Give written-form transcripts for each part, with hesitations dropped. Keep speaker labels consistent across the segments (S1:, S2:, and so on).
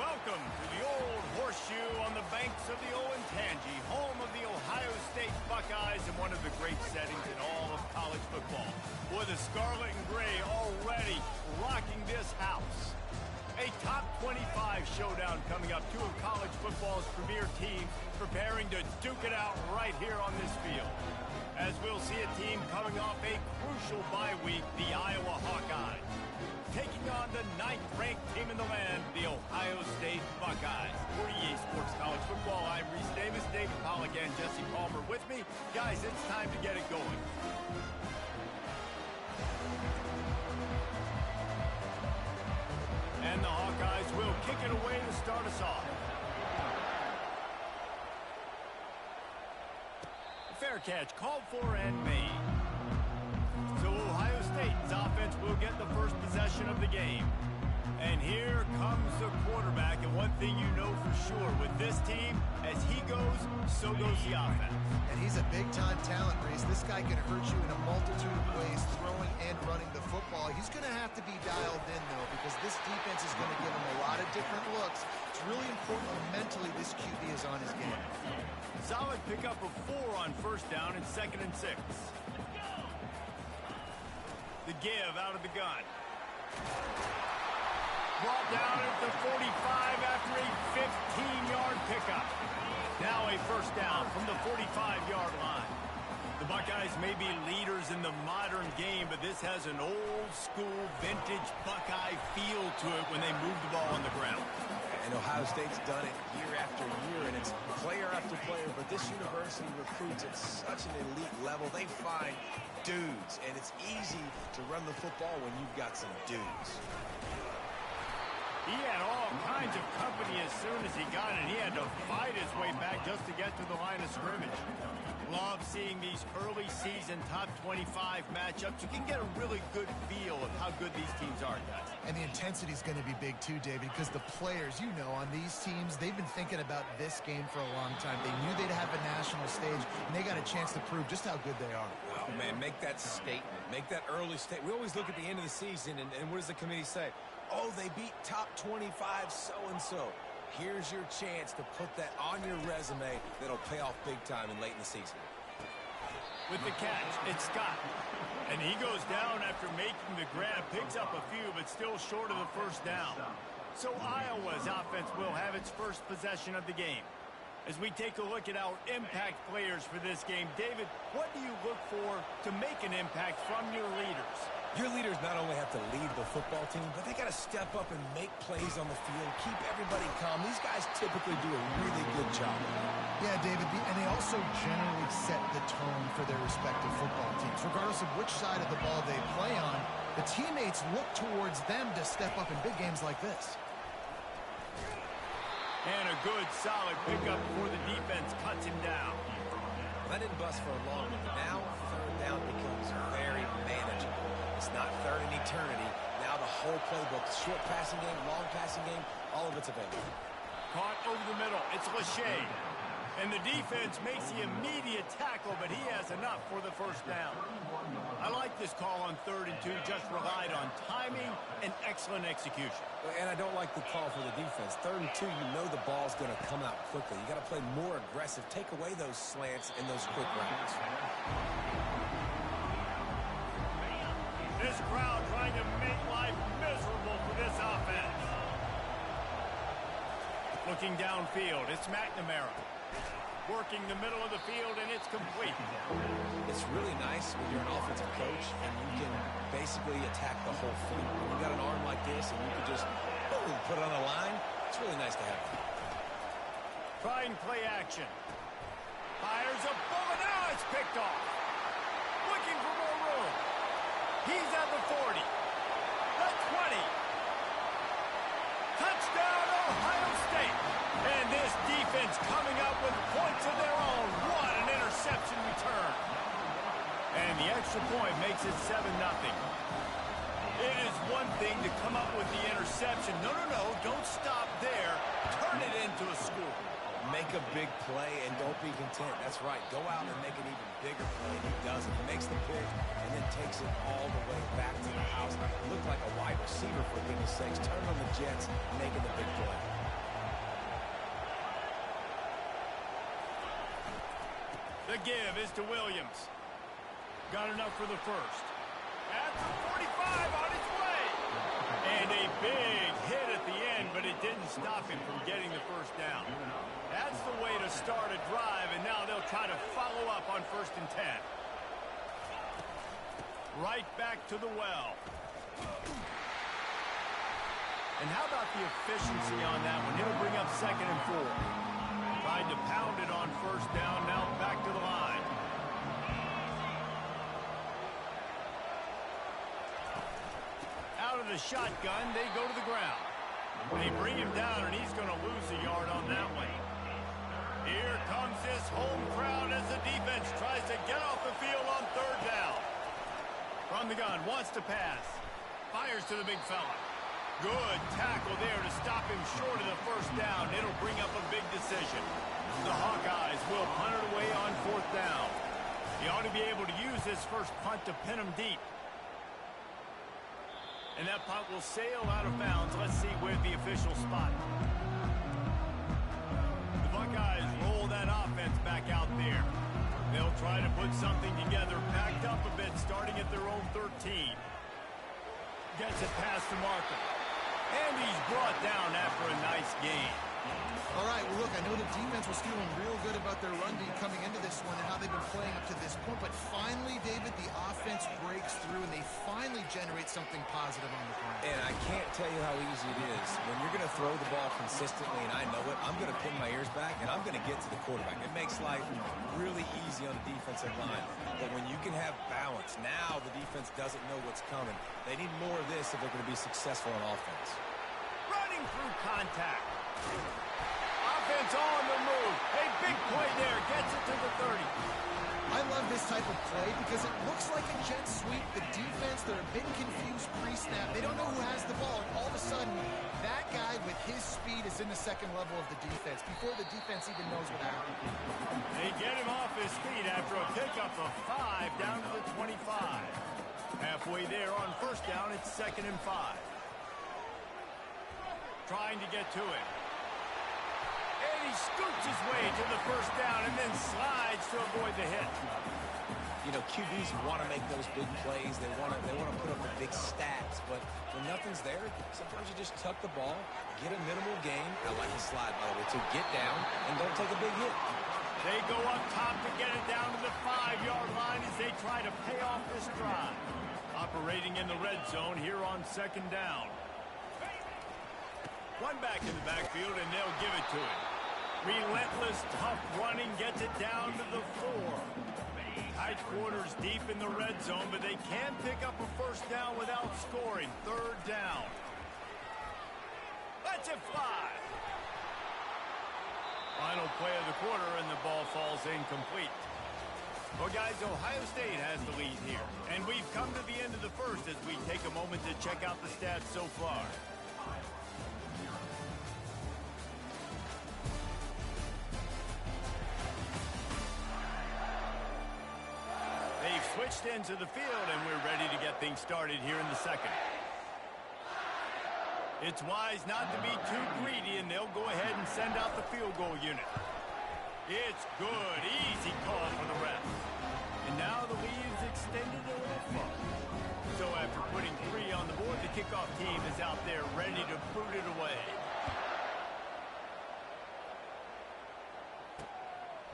S1: welcome to the Old Horseshoe on the banks of the Olentangy, home of the Ohio State Buckeyes and one of the great settings in all of college football. With the scarlet and gray already rocking this house. A top 25 showdown coming up. Two of college football's premier teams preparing to duke it out right here on this field. As we'll see a team coming off a crucial bye week, the Iowa Hawkeyes, taking on the 9th-ranked team in the land, the Ohio State Buckeyes. For EA Sports College Football, I'm Reese Davis, David Pollack, and Jesse Palmer with me. Guys, it's time to get it going. And the Hawkeyes will kick it away to start us off. Fair catch, called for and made. So Ohio State's offense will get the first possession of the game. And here comes the quarterback. And one thing you know for sure with this team, as he goes, so goes the offense.
S2: And he's a big-time talent, Reese. This guy can hurt you in a multitude of ways, throwing and running the football. He's going to have to be dialed in, though, because this defense is going to give him a lot of different looks. It's really important mentally this QB is on his game.
S1: Solid pickup of 4 on first down and 2nd and 6. The give out of the gun. Brought down at the 45 after a 15-yard pickup. Now a first down from the 45-yard line. The Buckeyes may be leaders in the modern game, but this has an old-school, vintage Buckeye feel to it when they move the ball on the ground.
S3: And Ohio State's done it year after year, and it's player after player. But this university recruits at such an elite level. They find dudes, and it's easy to run the football when you've got some dudes.
S1: He had all kinds of company as soon as he got it. He had to fight his way back just to get to the line of scrimmage. Love seeing these early season top 25 matchups. You can get a really good feel of how good these teams are, guys.
S2: And the intensity is going to be big too, David, because the players, you know, on these teams, they've been thinking about this game for a long time. They knew they'd have a national stage, and they got a chance to prove just how good they are.
S3: Oh, man, make that statement. Make that early statement. We always look at the end of the season, and what does the committee say? Oh, they beat top 25 so-and-so. Here's your chance to put that on your resume that'll pay off big time and late in the season.
S1: With the catch, it's Scott. And he goes down after making the grab. Picks up a few, but still short of the first down. So Iowa's offense will have its first possession of the game. As we take a look at our impact players for this game, David, what do you look for to make an impact from your leaders?
S3: Your leaders not only have to lead the football team, but they got to step up and make plays on the field, keep everybody calm. These guys typically do a really good job.
S2: Yeah, David, and they also generally set the tone for their respective football teams. Regardless of which side of the ball they play on, the teammates look towards them to step up in big games like this.
S1: And a good, solid pickup before the defense cuts him down.
S3: That didn't bust for a long one. Now, third down becomes very manageable. It's not third in eternity. Now the whole playbook, short passing game, long passing game, all of it's available.
S1: Caught over the middle. It's Lachey. And the defense makes the immediate tackle, but he has enough for the first down. I like this call on 3rd and 2. Just relied on timing and excellent execution.
S3: And I don't like the call for the defense. 3rd and 2, you know the ball's going to come out quickly. You got to play more aggressive. Take away those slants and those quick routes.
S1: This crowd trying to make life miserable for this offense. Looking downfield, it's McNamara. Working the middle of the field, and it's complete.
S3: It's really nice when you're an offensive coach and you can basically attack the whole field. When you got an arm like this and you can just boom, put it on the line, it's really nice to have.
S1: Trying play action. Fires a bullet. Now it's picked off. Looking for more room. He's at the 40. The 20. Touchdown, Ohio State. And this defense coming up with points of their own. What an interception return. And the extra point makes it 7-0. It is one thing to come up with the interception. No, don't stop there. Turn it into a score.
S3: Make a big play and don't be content. That's right. Go out and make an even bigger play. He does it. He makes the pick and then takes it all the way back to the house. Looked like a wide receiver, for goodness sakes. Turn on the Jets, making the big play.
S1: The give is to Williams. Got enough for the first. At the 45 on its way. And a big hit at the end, but it didn't stop him from getting the first down. That's the way to start a drive, and now they'll try to follow up on 1st and 10. Right back to the well. And how about the efficiency on that one? It'll bring up 2nd and 4. Tried to pound it on 1st down, now back to the line. Out of the shotgun, they go to the ground. They bring him down, and he's going to lose a yard on that one. Here comes this home crowd as the defense tries to get off the field on 3rd down. From the gun, wants to pass. Fires to the big fella. Good tackle there to stop him short of the 1st down. It'll bring up a big decision. The Hawkeyes will punt it away on 4th down. He ought to be able to use this first punt to pin him deep. And that punt will sail out of bounds. Let's see where the official spot. The Buckeyes roll that offense back out there. They'll try to put something together, backed up a bit, starting at their own 13. Gets it past the marker. And he's brought down after a nice gain.
S2: All right, well, look, I know the defense was feeling real good about their run D coming into this one and how they've been playing up to this point. But finally, David, the offense breaks through, and they finally generate something positive on the ground.
S3: And I can't tell you how easy it is. When you're going to throw the ball consistently, and I know it, I'm going to pin my ears back, and I'm going to get to the quarterback. It makes life really easy on the defensive line. But when you can have balance, now the defense doesn't know what's coming. They need more of this if they're going to be successful on offense.
S1: Running through contact. Offense on the move. A big play there. Gets it to the 30.
S2: I love this type of play because it looks like a jet sweep. The defense, they're a bit confused pre-snap. They don't know who has the ball, and all of a sudden, that guy with his speed is in the 2nd level of the defense before the defense even knows what happened.
S1: They get him off his feet after a pickup of 5 down to the 25. Halfway there on 1st down, it's 2nd and 5. Trying to get to it. And he scoots his way to the 1st down and then slides to avoid the hit.
S3: You know, QBs want to make those big plays. They want to put up the big stats. But when nothing's there, sometimes you just tuck the ball, get a minimal gain. I like the slide, by the way, to get down and don't take a big hit.
S1: They go up top to get it down to the 5-yard line as they try to pay off this drive. Operating in the red zone here on 2nd down. One back in the backfield, and they'll give it to him. Relentless, tough running gets it down to the 4. Tight quarters deep in the red zone, but they can pick up a 1st down without scoring. 3rd down. Let's it fly. Final play of the quarter, and the ball falls incomplete. Well, guys, Ohio State has the lead here. And we've come to the end of the 1st as we take a moment to check out the stats so far. They've switched into the field, and we're ready to get things started here in the 2nd. It's wise not to be too greedy, and they'll go ahead and send out the field goal unit. It's good. Easy call for the ref. And now the lead is extended a little further. So after putting 3 on the board, the kickoff team is out there ready to boot it away.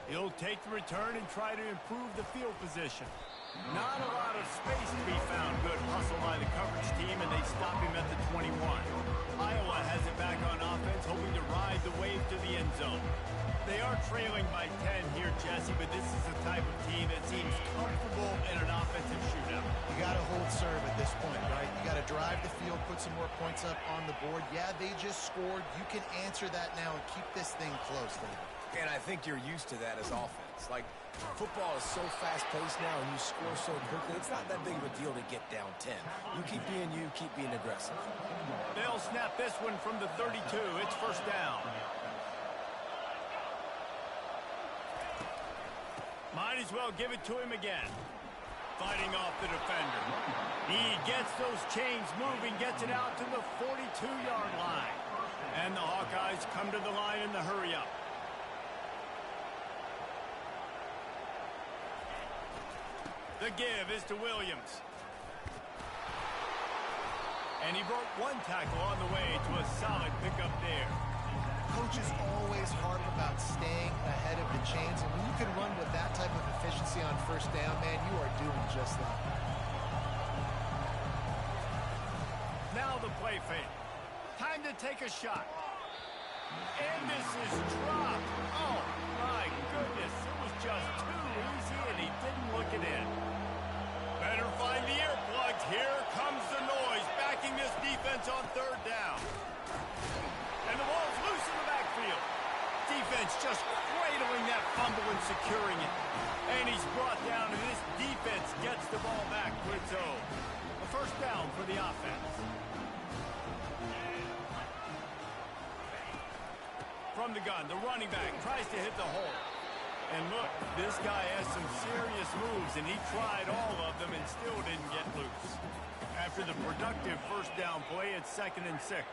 S1: He'll take the return and try to improve the field position. Not a lot of space to be found. Good hustle by the coverage team, and they stop him at the 21. Iowa has it back on offense, hoping to ride the wave to the end zone. They are trailing by 10 here, Jesse, but this is the type of team that seems comfortable in an offensive shootout.
S2: You got to hold serve at this point, right? You got to drive the field, put some more points up on the board. Yeah, they just scored. You can answer that now and keep this thing close, David.
S3: And I think you're used to that as offense. Like, football is so fast-paced now, and you score so quickly, it's not that big of a deal to get down 10. You keep being aggressive.
S1: They'll snap this one from the 32. It's 1st down. Might as well give it to him again. Fighting off the defender. He gets those chains moving, gets it out to the 42-yard line. And the Hawkeyes come to the line in the hurry-up. The give is to Williams. And he broke one tackle on the way to a solid pickup there.
S2: Coaches always harp about staying ahead of the chains, and when you can run with that type of efficiency on first down, man, you are doing just that.
S1: Now the play fake. Time to take a shot. And this is dropped. Oh, my goodness. It was just too easy, and he didn't look it in. Better find the earplugs. Here comes the noise, backing this defense on third down. And the ball's loose in the backfield. Defense just cradling that fumble and securing it. And he's brought down, and this defense gets the ball back for its own. A first down for the offense. From the gun, the running back tries to hit the hole. And look, this guy has some serious moves, and he tried all of them and still didn't get loose. After the productive first down play, it's 2nd and 6.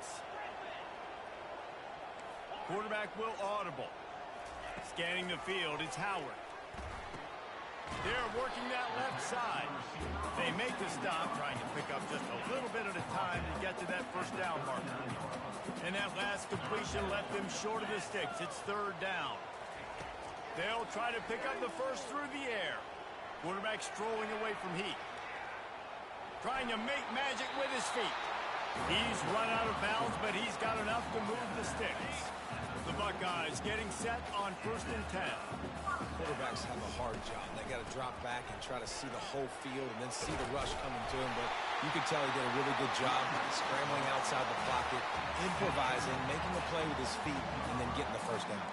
S1: Quarterback will audible. Scanning the field, it's Howard. They're working that left side. They make the stop, trying to pick up just a little bit at a time to get to that first down marker. And that last completion left them short of the sticks. It's 3rd down. They'll try to pick up the first through the air. Quarterback strolling away from heat. Trying to make magic with his feet. He's run out of bounds, but he's got enough to move the sticks. The Buckeyes getting set on 1st and 10.
S3: Quarterbacks have a hard job. They got to drop back and try to see the whole field and then see the rush coming to him. But you can tell he did a really good job scrambling outside the pocket, improvising, making a play with his feet, and then getting the first down.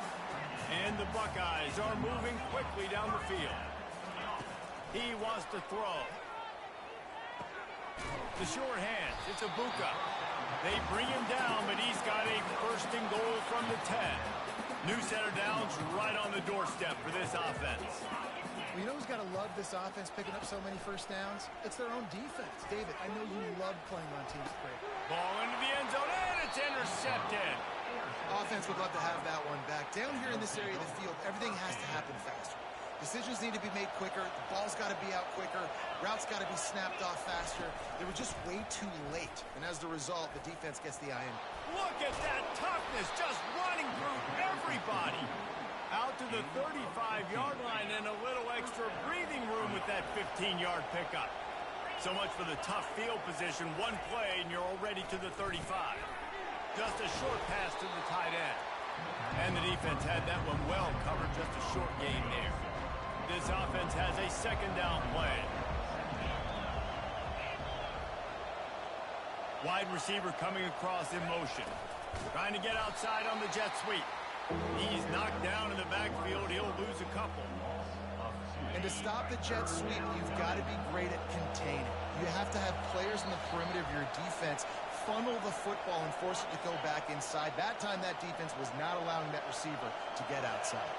S1: And the Buckeyes are moving quickly down the field. He wants to throw. The short hands, it's Ibuka. They bring him down, but he's got a 1st and goal from the 10. New set of downs right on the doorstep for this offense.
S2: Well, you know who's got to love this offense picking up so many first downs? It's their own defense. David, I know you love playing on teams that great.
S1: Ball into the end zone, and it's intercepted.
S2: Offense would love to have that one back. Down here in this area of the field, everything has to happen faster. Decisions need to be made quicker. The ball's got to be out quicker. Routes got to be snapped off faster. They were just way too late. And as the result, the defense gets the eye in.
S1: Look at that toughness, just running through everybody. Out to the 35-yard line and a little extra breathing room with that 15-yard pickup. So much for the tough field position. One play and you're already to the 35. Just a short pass to the tight end. And the defense had that one well covered, just a short gain there. This offense has a 2nd down play. Wide receiver coming across in motion. Trying to get outside on the jet sweep. He's knocked down in the backfield. He'll lose a couple.
S2: And to stop the jet sweep, you've got to be great at containing. You have to have players in the perimeter of your defense funnel the football and force it to go back inside. That time, that defense was not allowing that receiver to get outside.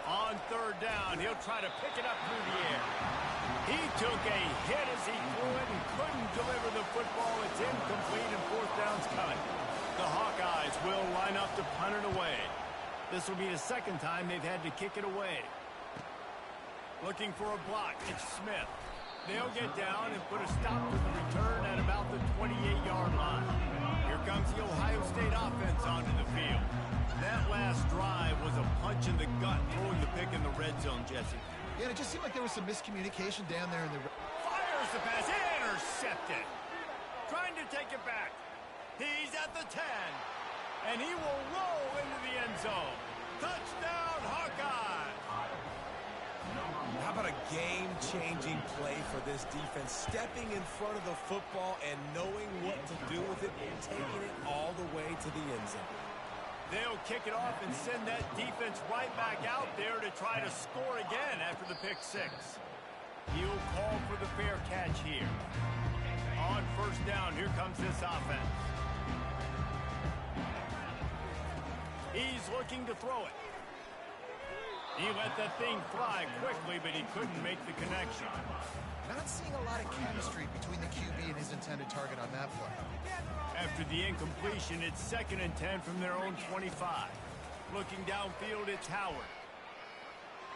S1: On 3rd down, he'll try to pick it up through the air. He took a hit as he threw it and couldn't deliver the football. It's incomplete and 4th down's coming. The Hawkeyes will line up to punt it away. This will be the 2nd time they've had to kick it away. Looking for a block, it's Smith. They'll get down and put a stop to the return at about the 28-yard line. Here comes the Ohio State offense onto the field. That last drive was a punch in the gut, throwing the pick in the red zone, Jesse.
S2: Yeah, it just seemed like there was some miscommunication down there in the...
S1: Fires the pass, intercepted. Trying to take it back. He's at the 10, and he will roll into the end zone. Touchdown, Hawkeye!
S3: How about a game-changing play for this defense? Stepping in front of the football and knowing what to do with it and taking it all the way to the end zone.
S1: They'll kick it off and send that defense right back out there to try to score again after the pick 6. He'll call for the fair catch here. On 1st down, here comes this offense. He's looking to throw it. He let that thing fly quickly, but he couldn't make the connection.
S2: Not seeing a lot of chemistry between the QB and his intended target on that play.
S1: After the incompletion, it's 2nd and 10 from their own 25. Looking downfield, it's Howard.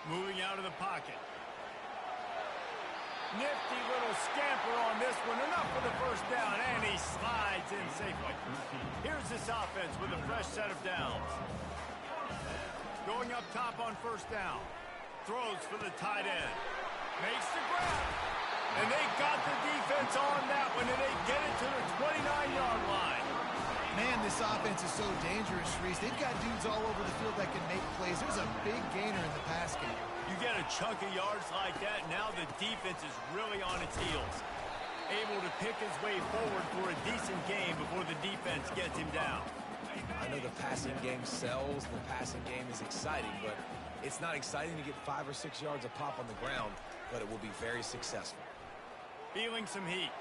S1: Moving out of the pocket. Nifty little scamper on this one. Enough for the first down, and he slides in safely. Here's this offense with a fresh set of downs. Going up top on first down. Throws for the tight end. Makes the grab. And they got the defense on that one, and they get it to the 29-yard line.
S2: Man, this offense is so dangerous, Reese. They've got dudes all over the field that can make plays. There's a big gainer in the pass game.
S1: You get a chunk of yards like that, now the defense is really on its heels. Able to pick his way forward for a decent game before the defense gets him down.
S3: I know the passing game sells, the passing game is exciting, but it's not exciting to get 5 or 6 yards a pop on the ground, but it will be very successful.
S1: Feeling some heat.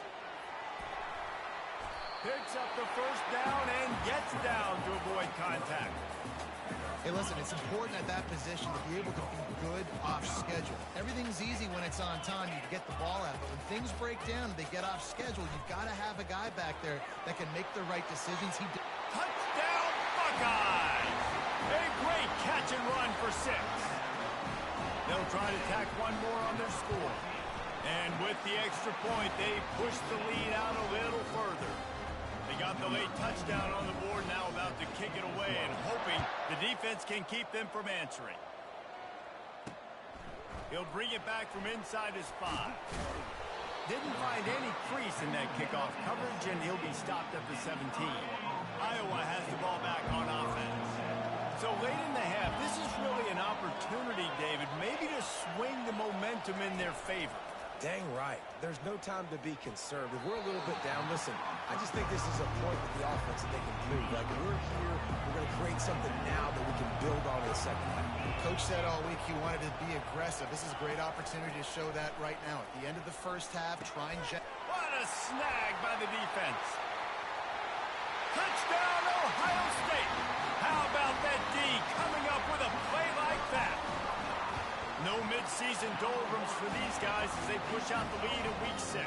S1: Picks up the first down and gets down to avoid contact.
S2: Hey, listen, it's important at that position to be able to be good off schedule. Everything's easy when it's on time. You get the ball out. But when things break down and they get off schedule, you've got to have a guy back there that can make the right decisions.
S1: Touchdown, Buckeyes! A great catch and run for 6. They'll try to tack one more on their score. And with the extra point, they push the lead out a little further. They got the late touchdown on the board, now about to kick it away and hoping the defense can keep them from answering. He'll bring it back from inside his 5. Didn't find any crease in that kickoff coverage, and he'll be stopped at the 17. Iowa has the ball back on offense. So late in the half, this is really an opportunity, David, maybe to swing the momentum in their favor.
S3: Dang right. There's no time to be concerned. If we're a little bit down, listen, I just think this is a point with the offense that they can prove. Like, we're here, we're going to create something now that we can build on in the second half.
S2: Coach said all week he wanted to be aggressive. This is a great opportunity to show that right now. At the end of the first half, try and
S1: what a snag by the defense. Touchdown, Ohio State. How about that D coming up with a play like that? No midseason doldrums for these guys as they push out the lead in week 6.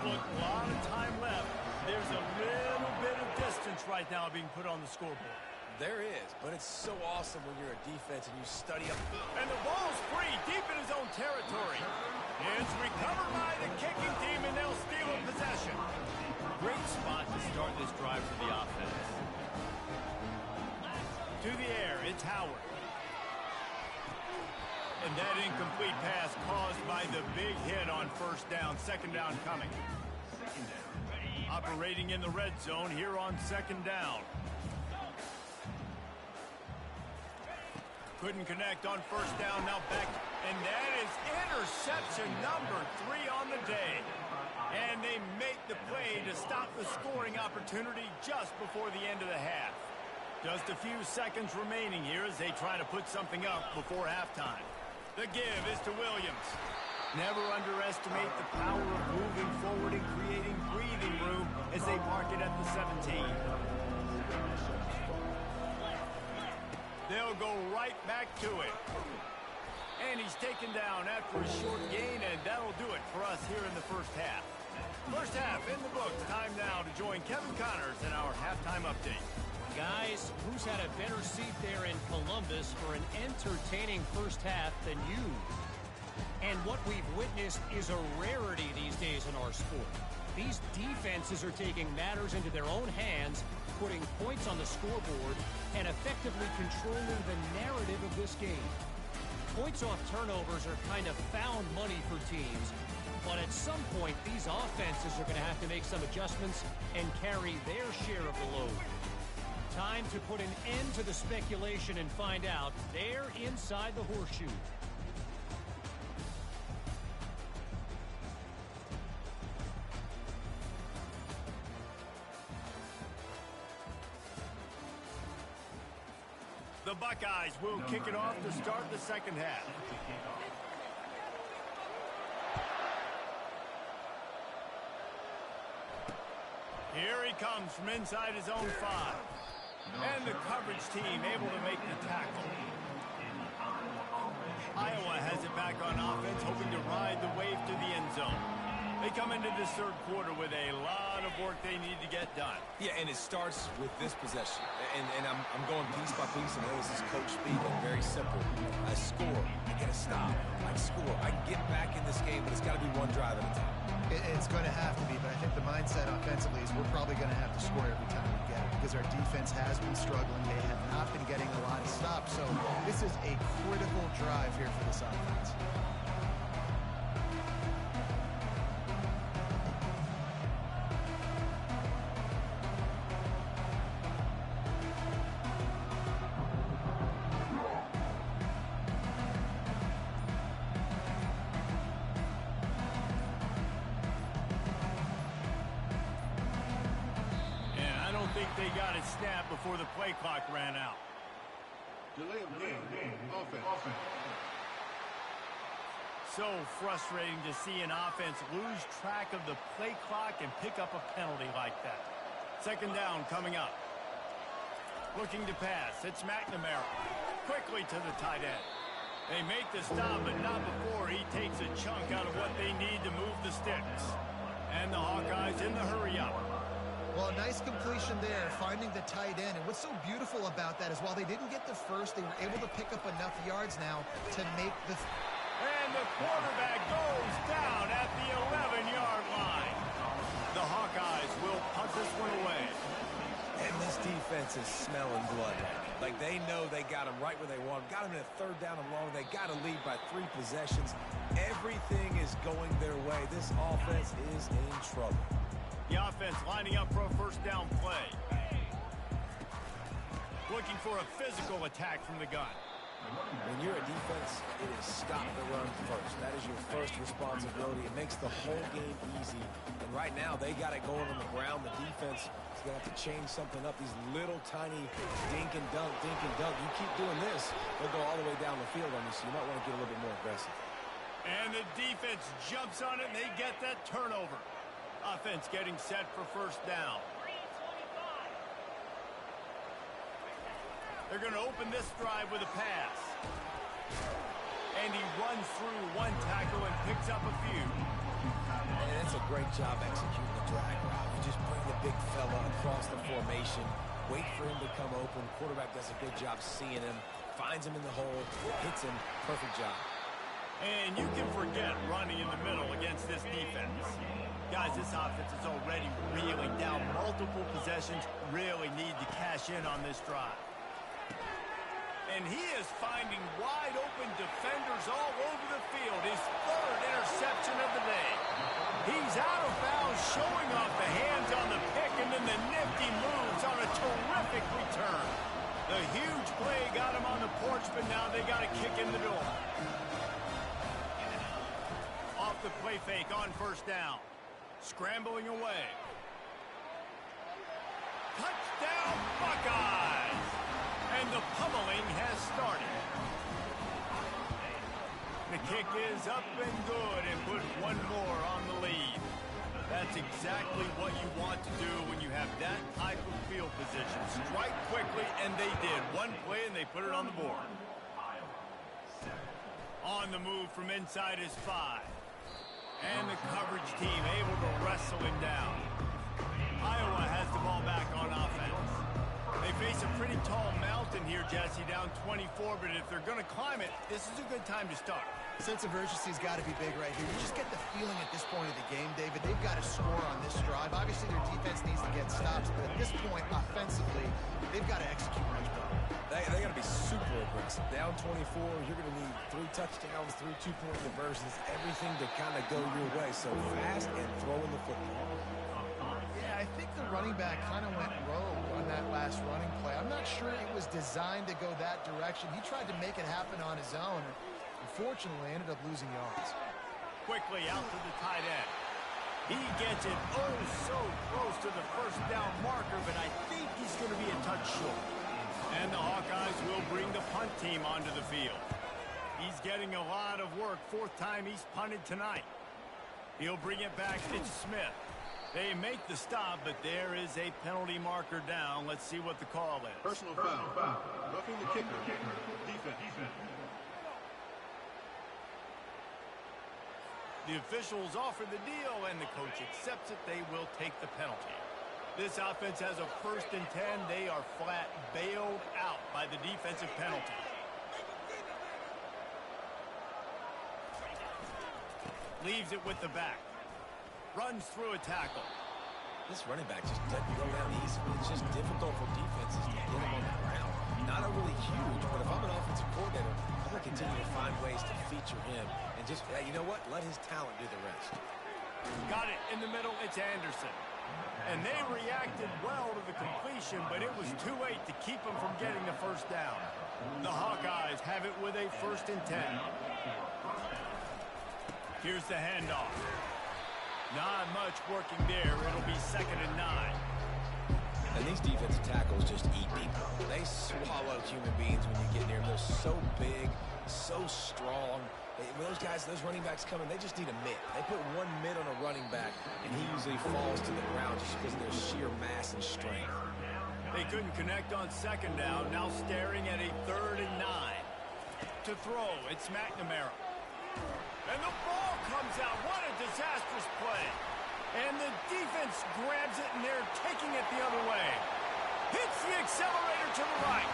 S1: Look, a lot of time left. There's a little bit of distance right now being put on the scoreboard.
S3: There is, but it's so awesome when you're a defense and you study up.
S1: And the ball's free deep in his own territory. It's recovered by the kicking team, and they'll steal a possession. Great spot to start this drive for the offense. To the air, it's Howard. And that incomplete pass caused by the big hit on first down. Second down coming. Operating in the red zone here on second down. Couldn't connect on first down. Now back. And that is interception number 3 on the day. And they make the play to stop the scoring opportunity just before the end of the half. Just a few seconds remaining here as they try to put something up before halftime. The give is to Williams. Never underestimate the power of moving forward and creating breathing room as they park it at the 17. They'll go right back to it. And he's taken down after a short gain, and that'll do it for us here in the first half. First half in the books. Time now to join Kevin Connors in our halftime update.
S4: Guys, who's had a better seat there in Columbus for an entertaining first half than you? And what we've witnessed is a rarity these days in our sport. These defenses are taking matters into their own hands, putting points on the scoreboard, and effectively controlling the narrative of this game. Points off turnovers are kind of found money for teams, but at some point, these offenses are going to have to make some adjustments and carry their share of the load. Time to put an end to the speculation and find out. They're inside the horseshoe.
S1: The Buckeyes will kick it off to start the second half. Here he comes from inside his own 5. And the coverage team able to make the tackle. Iowa has it back on offense, hoping to ride the wave to the end zone. They come into this third quarter with a lot of work they need to get done.
S3: Yeah, and it starts with this possession. And I'm going piece by piece. I know this is coach speak and very simple. I score. I get a stop. I score. I can get back in this game, but it's got to be one drive at a time.
S2: It's going to have to be, but I think the mindset offensively is we're probably going to have to score every time we get it because our defense has been struggling. They have not been getting a lot of stops, so this is a critical drive here for this offense.
S1: They got it snapped before the play clock ran out.
S5: Delay of game. Offense.
S1: So frustrating to see an offense lose track of the play clock and pick up a penalty like that. Second down coming up. Looking to pass. It's McNamara. Quickly to the tight end. They make the stop, but not before he takes a chunk out of what they need to move the sticks. And the Hawkeyes in the hurry up.
S2: Well, a nice completion there, finding the tight end. And what's so beautiful about that is while they didn't get the first, they were able to pick up enough yards now to make the...
S1: And the quarterback goes down at the 11-yard line. The Hawkeyes will punt this one away.
S3: And this defense is smelling blood. Like they know they got him right where they want him. Got him in a third down and long. They got to lead by 3 possessions. Everything is going their way. This offense is in trouble.
S1: The offense lining up for a first down play. Looking for a physical attack from the gun.
S3: When you're a defense, it is stop the run first. That is your first responsibility. It makes the whole game easy. And right now, they got it going on the ground. The defense is going to have to change something up. These little tiny dink and dunk. You keep doing this, they'll go all the way down the field on you, so you might want to get a little bit more aggressive.
S1: And the defense jumps on it, and they get that turnover. Offense getting set for first down. They're going to open this drive with a pass. And he runs through one tackle and picks up a few.
S3: And it's a great job executing the drag route. You just bring the big fella across the formation, wait for him to come open. Quarterback does a good job seeing him, finds him in the hole, hits him. Perfect job.
S1: And you can forget running in the middle against this defense. Guys, this offense is already reeling down. Multiple possessions, really need to cash in on this drive. And he is finding wide open defenders all over the field. His third interception of the day. He's out of bounds, showing off the hands on the pick, and then the nifty moves on a terrific return. The huge play got him on the porch, but now they got a kick in the door. Off the play fake on first down. Scrambling away. Touchdown, Buckeyes! And the pummeling has started. The kick is up and good and put one more on the lead. That's exactly what you want to do when you have that type of field position. Strike quickly, and they did. One play, and they put it on the board. On the move from inside his 5. And the coverage team able to wrestle him down. Iowa has the ball back on offense. They face a pretty tall mountain here, Jesse, down 24, but if they're going to climb it, this is a good time to start.
S2: Sense of urgency's got to be big right here. You just get the feeling at this point of the game, David, they've got to score on this drive. Obviously, their defense needs to get stops, but at this point, offensively, they've got to execute much better.
S3: They got to be super aggressive. Down 24, you're going to need 3 touchdowns, 3 two-point conversions, everything to kind of go your way. So fast and throwing the football.
S2: Yeah, I think the running back kind of went rogue on that last running play. I'm not sure it was designed to go that direction. He tried to make it happen on his own. Unfortunately, ended up losing yards.
S1: Quickly out to the tight end. He gets it so close to the first down marker, but I think he's going to be a touch short. And the Hawkeyes will bring the punt team onto the field. He's getting a lot of work. 4th time he's punted tonight. He'll bring it back. It's Smith. They make the stop, but there is a penalty marker down. Let's see what the call is.
S5: Personal foul. Roughing the kicker. Defense.
S1: The officials offer the deal, and the coach accepts it. They will take the penalty. This offense has a 1st and 10. They are flat bailed out by the defensive penalty. Leaves it with the back. Runs through a tackle.
S3: This running back just doesn't go down easily. It's just difficult for defenses to get him on the ground. Not overly huge, but if I'm an offensive coordinator, I'm going to continue to find ways to feature him and just, you know what, let his talent do the rest.
S1: Got it in the middle. It's Anderson. And they reacted well to the completion, but it was too late to keep them from getting the first down. The Hawkeyes have it with a 1st and 10. Here's the handoff. Not much working there. It'll be 2nd and 9.
S3: And these defensive tackles just eat people. They swallow human beings when you get near them. They're so big, so strong. When those guys, those running backs come in, they just need a mitt. They put one mitt on a running back, and he usually falls to the ground just because of their sheer mass and strength.
S1: They couldn't connect on 2nd down. Now staring at a 3rd and 9. To throw, it's McNamara. And the ball comes out. What a disastrous play. And the defense grabs it, and they're taking it the other way. Hits the accelerator to the right.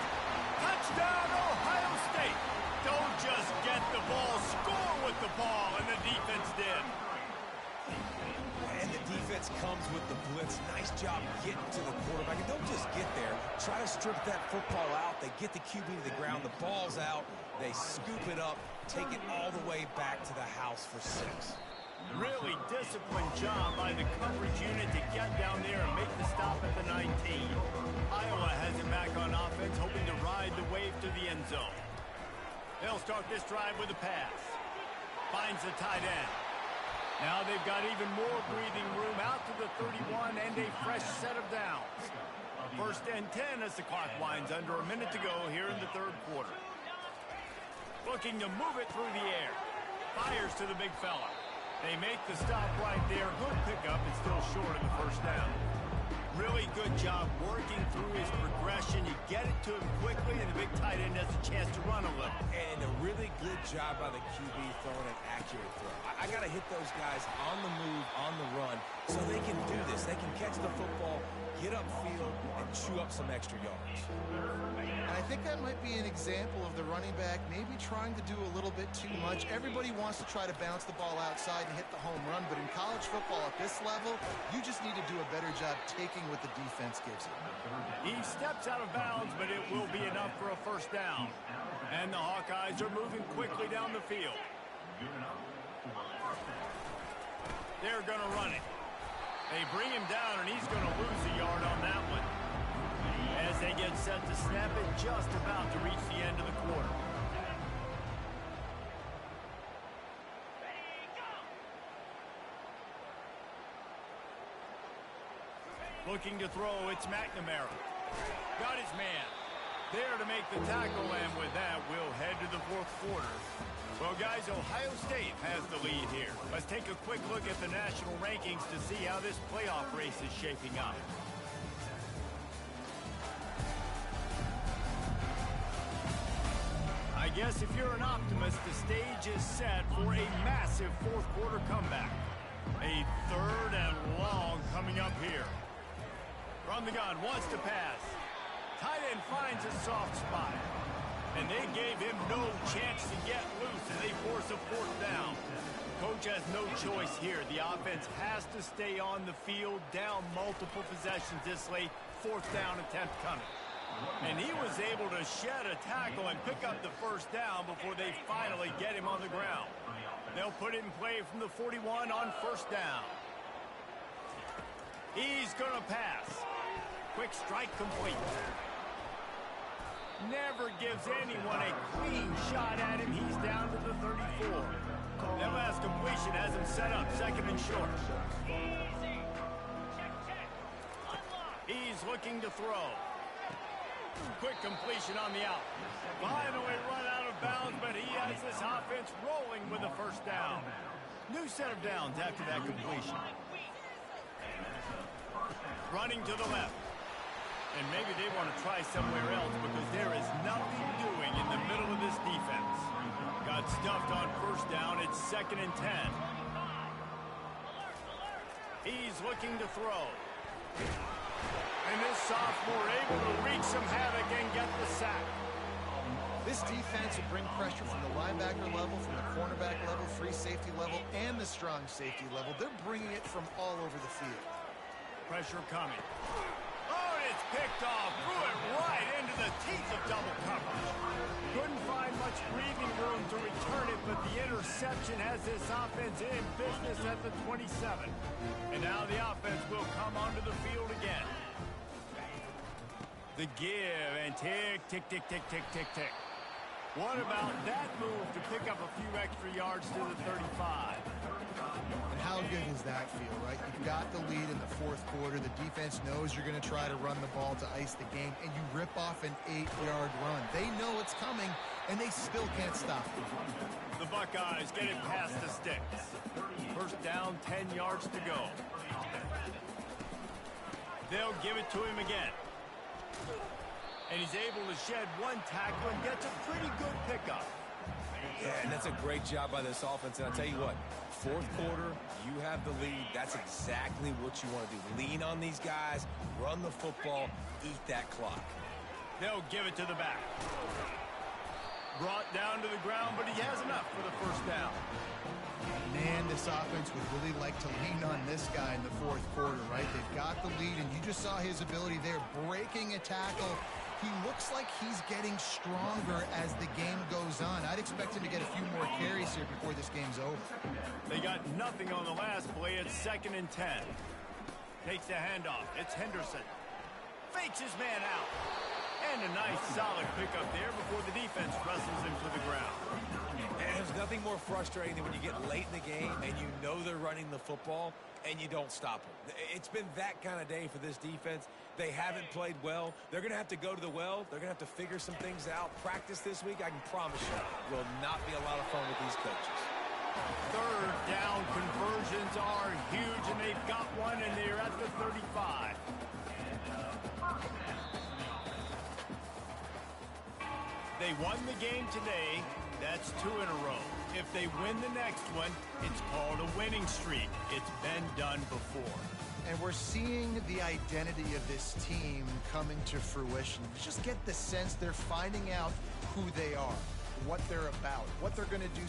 S1: Touchdown, Ohio State. Don't just get the ball, score with the ball, and the defense did.
S3: And the defense comes with the blitz. Nice job getting to the quarterback. And don't just get there. Try to strip that football out. They get the QB to the ground. The ball's out. They scoop it up, take it all the way back to the house for 6.
S1: Really disciplined job by the coverage unit to get down there and make the stop at the 19. Iowa has it back on offense, hoping to ride the wave to the end zone. They'll start this drive with a pass. Finds the tight end. Now they've got even more breathing room out to the 31 and a fresh set of downs. 1st and 10 as the clock winds under a minute to go here in the 3rd quarter. Looking to move it through the air. Fires to the big fella. They make the stop right there. Good pickup. It's still short of the 1st down. Really good job working through his progression. You get it to him quickly, and the big tight end has a chance to run a little.
S3: And a really good job by the QB throwing an accurate throw. I got to hit those guys on the move, on the run, so they can do this. They can catch the football, get upfield, and chew up some extra yards.
S2: And I think that might be an example of the running back maybe trying to do a little bit too much. Everybody wants to try to bounce the ball outside and hit the home run, but in college football at this level, you just need to do a better job taking what the defense gives you.
S1: He steps out of bounds, but it will be enough for a 1st down. And the Hawkeyes are moving quickly down the field. They're going to run it. They bring him down, and he's going to lose a yard on that one. As they get set to snap it, just about to reach the end of the quarter. Looking to throw, it's McNamara. Got his man. There to make the tackle, and with that, we'll head to the 4th quarter. Well, guys, Ohio State has the lead here. Let's take a quick look at the national rankings to see how this playoff race is shaping up. I guess if you're an optimist, the stage is set for a massive 4th quarter comeback. A 3rd and long coming up here. From the gun, wants to pass. Tight end finds a soft spot. And they gave him no chance to get loose, and they force a 4th down. Coach has no choice here. The offense has to stay on the field, down multiple possessions this late. 4th down attempt coming. And he was able to shed a tackle and pick up the 1st down before they finally get him on the ground. They'll put it in play from the 41 on 1st down. He's going to pass. Quick strike complete. Never gives anyone a clean shot at him. He's down to the 34. That last completion has him set up 2nd and short. He's looking to throw. Quick completion on the out. Finally run out of bounds, but he has this offense rolling with a 1st down. New set of downs after that completion. Running to the left. And maybe they want to try somewhere else because there is nothing doing in the middle of this defense. Got stuffed on 1st down. It's 2nd and 10. He's looking to throw. And this sophomore able to wreak some havoc and get the sack.
S2: This defense will bring pressure from the linebacker level, from the cornerback level, free safety level, and the strong safety level. They're bringing it from all over the field.
S1: Pressure coming. Oh, and it's picked off. Threw it right into the teeth of double coverage. Couldn't find much breathing room to return it, but the interception has this offense in business at the 27. And now the offense will come onto the field again. The give and tick, tick, tick, tick, tick, tick, tick. What about that move to pick up a few extra yards to the 35?
S2: And how good does that feel, right? You've got the lead in the fourth quarter. The defense knows you're going to try to run the ball to ice the game, and you rip off an 8-yard run. They know it's coming, and they still can't stop it.
S1: The Buckeyes get it past the sticks. First down, 10 yards to go. They'll give it to him again. And he's able to shed one tackle and gets a pretty good pickup.
S3: Yeah, and that's a great job by this offense. And I'll tell you what, fourth quarter, you have the lead. That's exactly what you want to do. Lean on these guys, run the football, eat that clock.
S1: They'll give it to the back. Brought down to the ground, but he has enough for the first down.
S2: Man, this offense would really like to lean on this guy in the fourth quarter, right? They've got the lead, and you just saw his ability there, breaking a tackle. He looks like he's getting stronger as the game goes on. I'd expect him to get a few more carries here before this game's over.
S1: They got nothing on the last play. It's 2nd and 10. Takes the handoff. It's Henderson. Fakes his man out. And a nice solid pickup there before the defense wrestles him to the ground.
S3: And there's nothing more frustrating than when you get late in the game and you know they're running the football and you don't stop them. It's been that kind of day for this defense. They haven't played well. They're going to have to go to the well. They're going to have to figure some things out. Practice this week, I can promise you, will not be a lot of fun with these coaches.
S1: Third down conversions are huge, and they've got one, and they're at the 35. They won the game today. That's 2 in a row. If they win the next one, it's called a winning streak. It's been done before.
S2: And we're seeing the identity of this team coming to fruition. You just get the sense they're finding out who they are, what they're about, what they're going to do.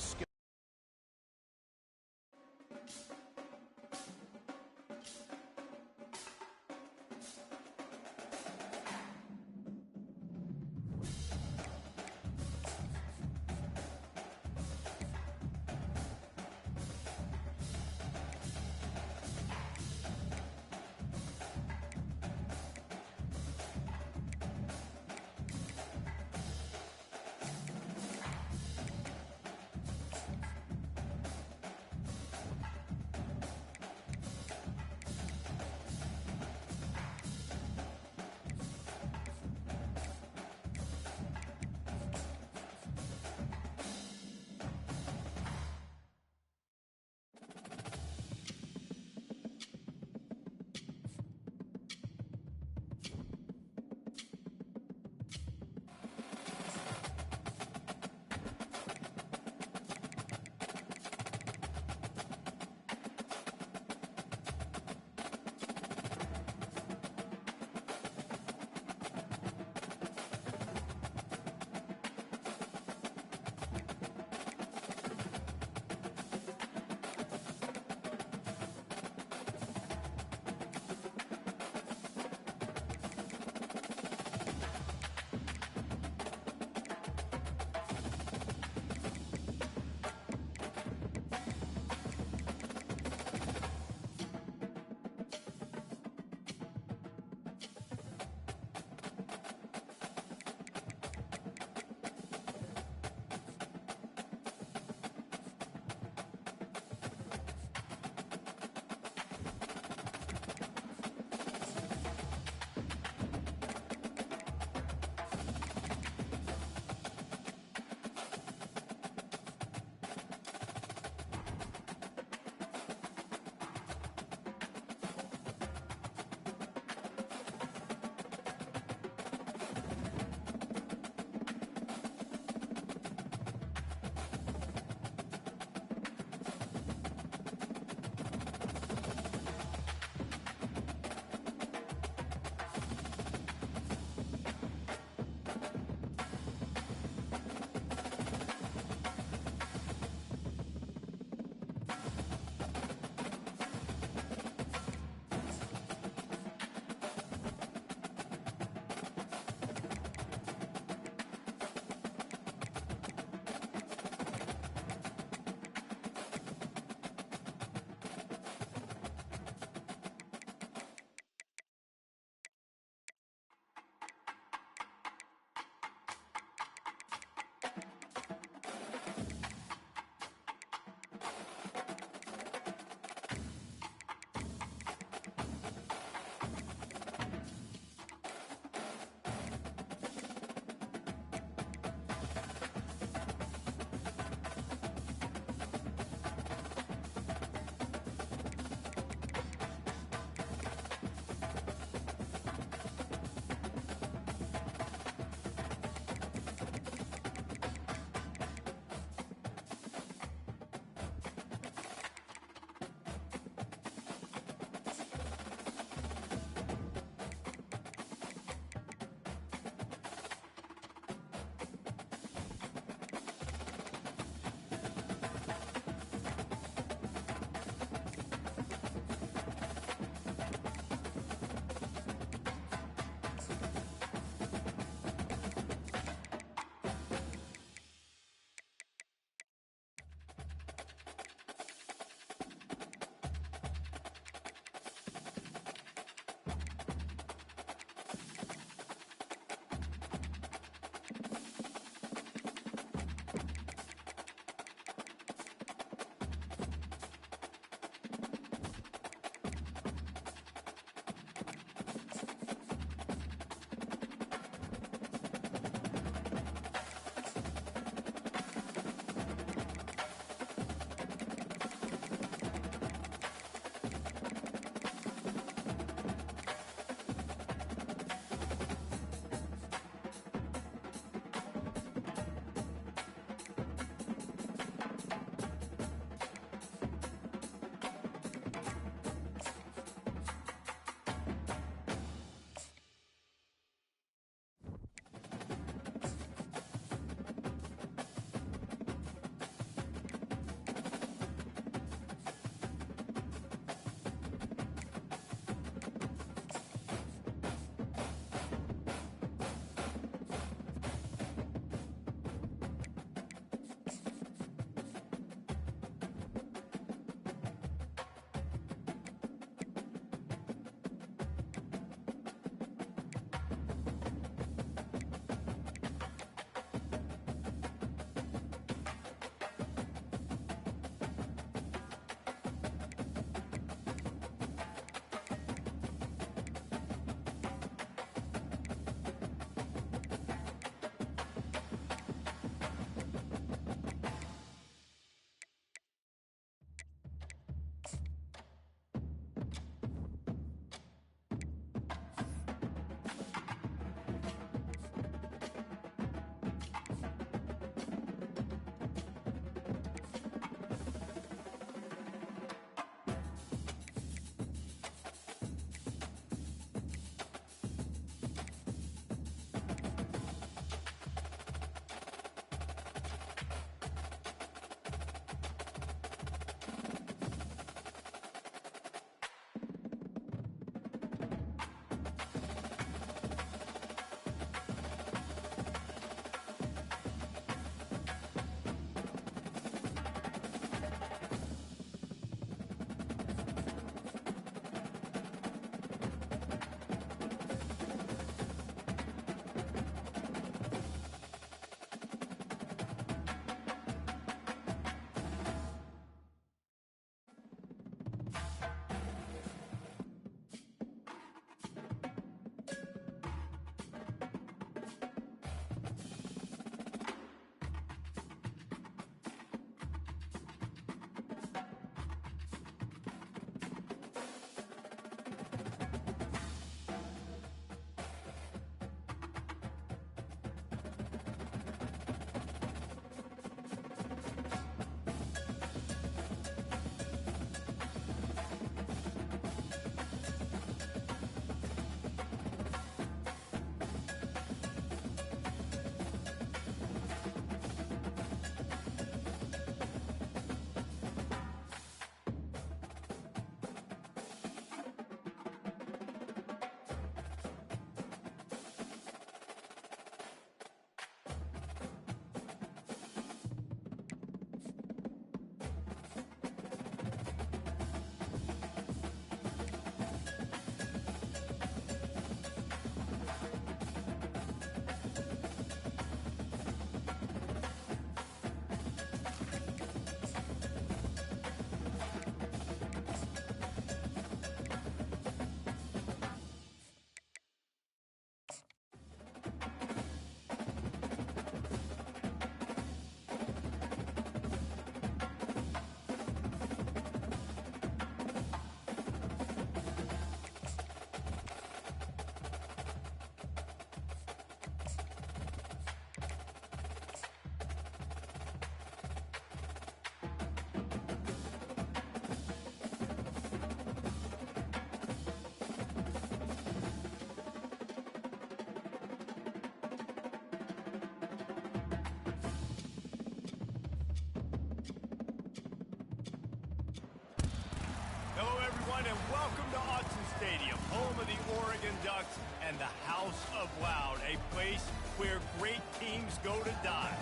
S1: everyone, and welcome to Autzen Stadium, home of the Oregon Ducks and the House of Loud, a place where great teams go to die.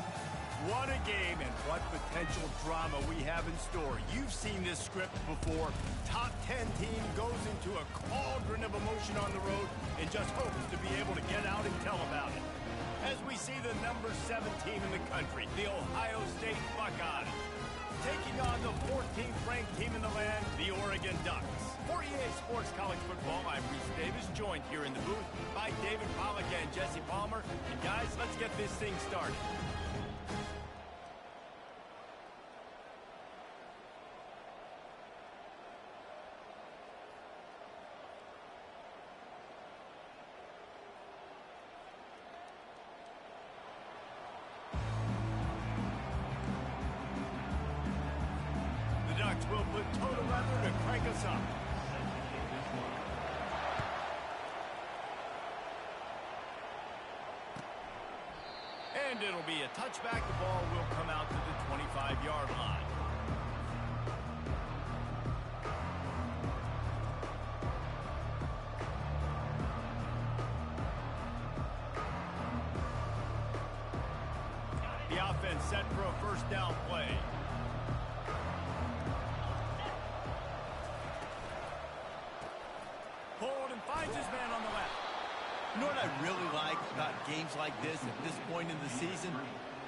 S1: What a game and what potential drama we have in store. You've seen this script before. Top 10 team goes into a cauldron of emotion on the road and just hopes to be able to get out and tell about it. As we see the number 7 team in the country, the Ohio State Buckeyes, taking on the 14th ranked team in the land, the Oregon Ducks. For EA Sports College Football, I'm Reese Davis, joined here in the booth by David Pollack and Jesse Palmer. And guys, let's get this thing started. Will put total leather to crank us up. And it'll be a touchback. The ball will come out to the 25-yard line. The offense set for a first down play. Finds his man on the left.
S6: You know what I really like about games like this at this point in the season?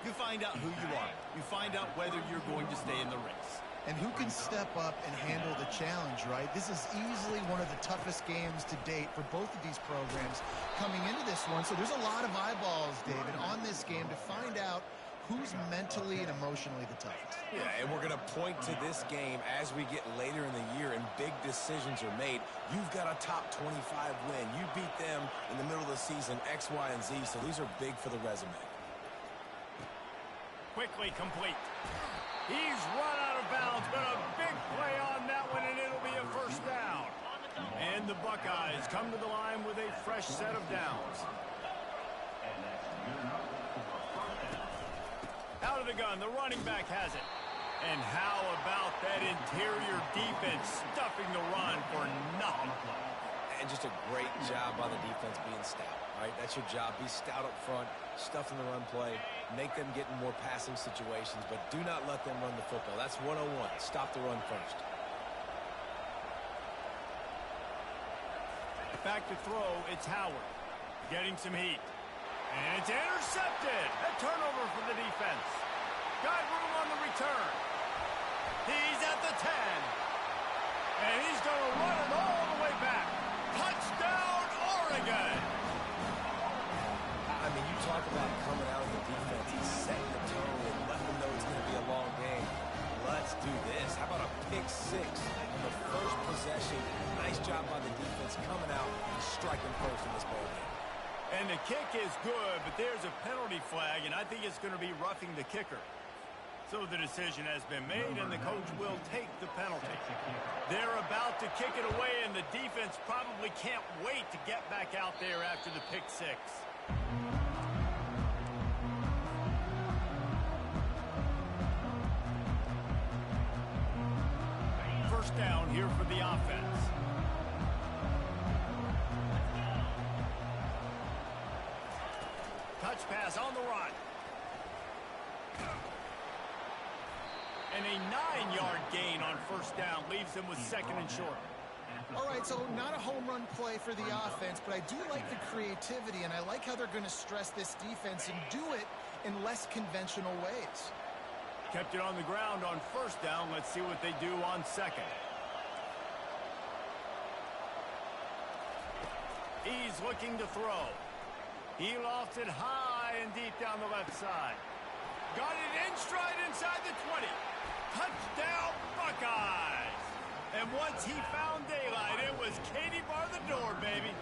S6: You find out who you are. You find out whether you're going to stay in the race.
S2: And who can step up and handle the challenge, right? This is easily one of the toughest games to date for both of these programs coming into this one. So there's a lot of eyeballs, David, on this game to find out who's mentally and emotionally the toughest.
S3: Yeah, and we're going to point to this game as we get later in the year and big decisions are made. You've got a top 25 win. You beat them in the middle of the season, X, Y, and Z, so these are big for the resume.
S1: Quickly complete. He's run out of bounds, but a big play on that one, and it'll be a first down. And the Buckeyes come to the line with a fresh set of downs. Out of the gun, the running back has it. And how about that interior defense stuffing the run for nothing?
S3: And just a great job by the defense being stout, right? That's your job. Be stout up front, stuff in the run play, make them get in more passing situations, but do not let them run the football. That's 101. Stop the run first.
S1: Back to throw, it's Howard. Getting some heat. And it's intercepted. A turnover for the defense. Got room on the return. He's at the 10. And he's going to run it all the way back. Touchdown, Oregon.
S3: I mean, you talk about coming out of the defense. He's setting the tone and letting them know it's going to be a long game. Let's do this. How about a pick 6 on the first possession? Nice job by the defense coming out and striking first in this ball game.
S1: And the kick is good, but there's a penalty flag, and I think it's going to be roughing the kicker. So the decision has been made, and the coach will take the penalty. They're about to kick it away, and the defense probably can't wait to get back out there after the pick 6. First down here for the offense. Touch pass on the run. And a 9-yard gain on first down leaves them with second and short.
S2: All right, so not a home run play for the offense, but I do like the creativity, and I like how they're going to stress this defense and do it in less conventional ways.
S1: Kept it on the ground on first down. Let's see what they do on second. He's looking to throw. He lofts it high and deep down the left side. Got it in stride inside the 20. Touchdown, Buckeyes! And once he found daylight, it was Katie bar the door, baby.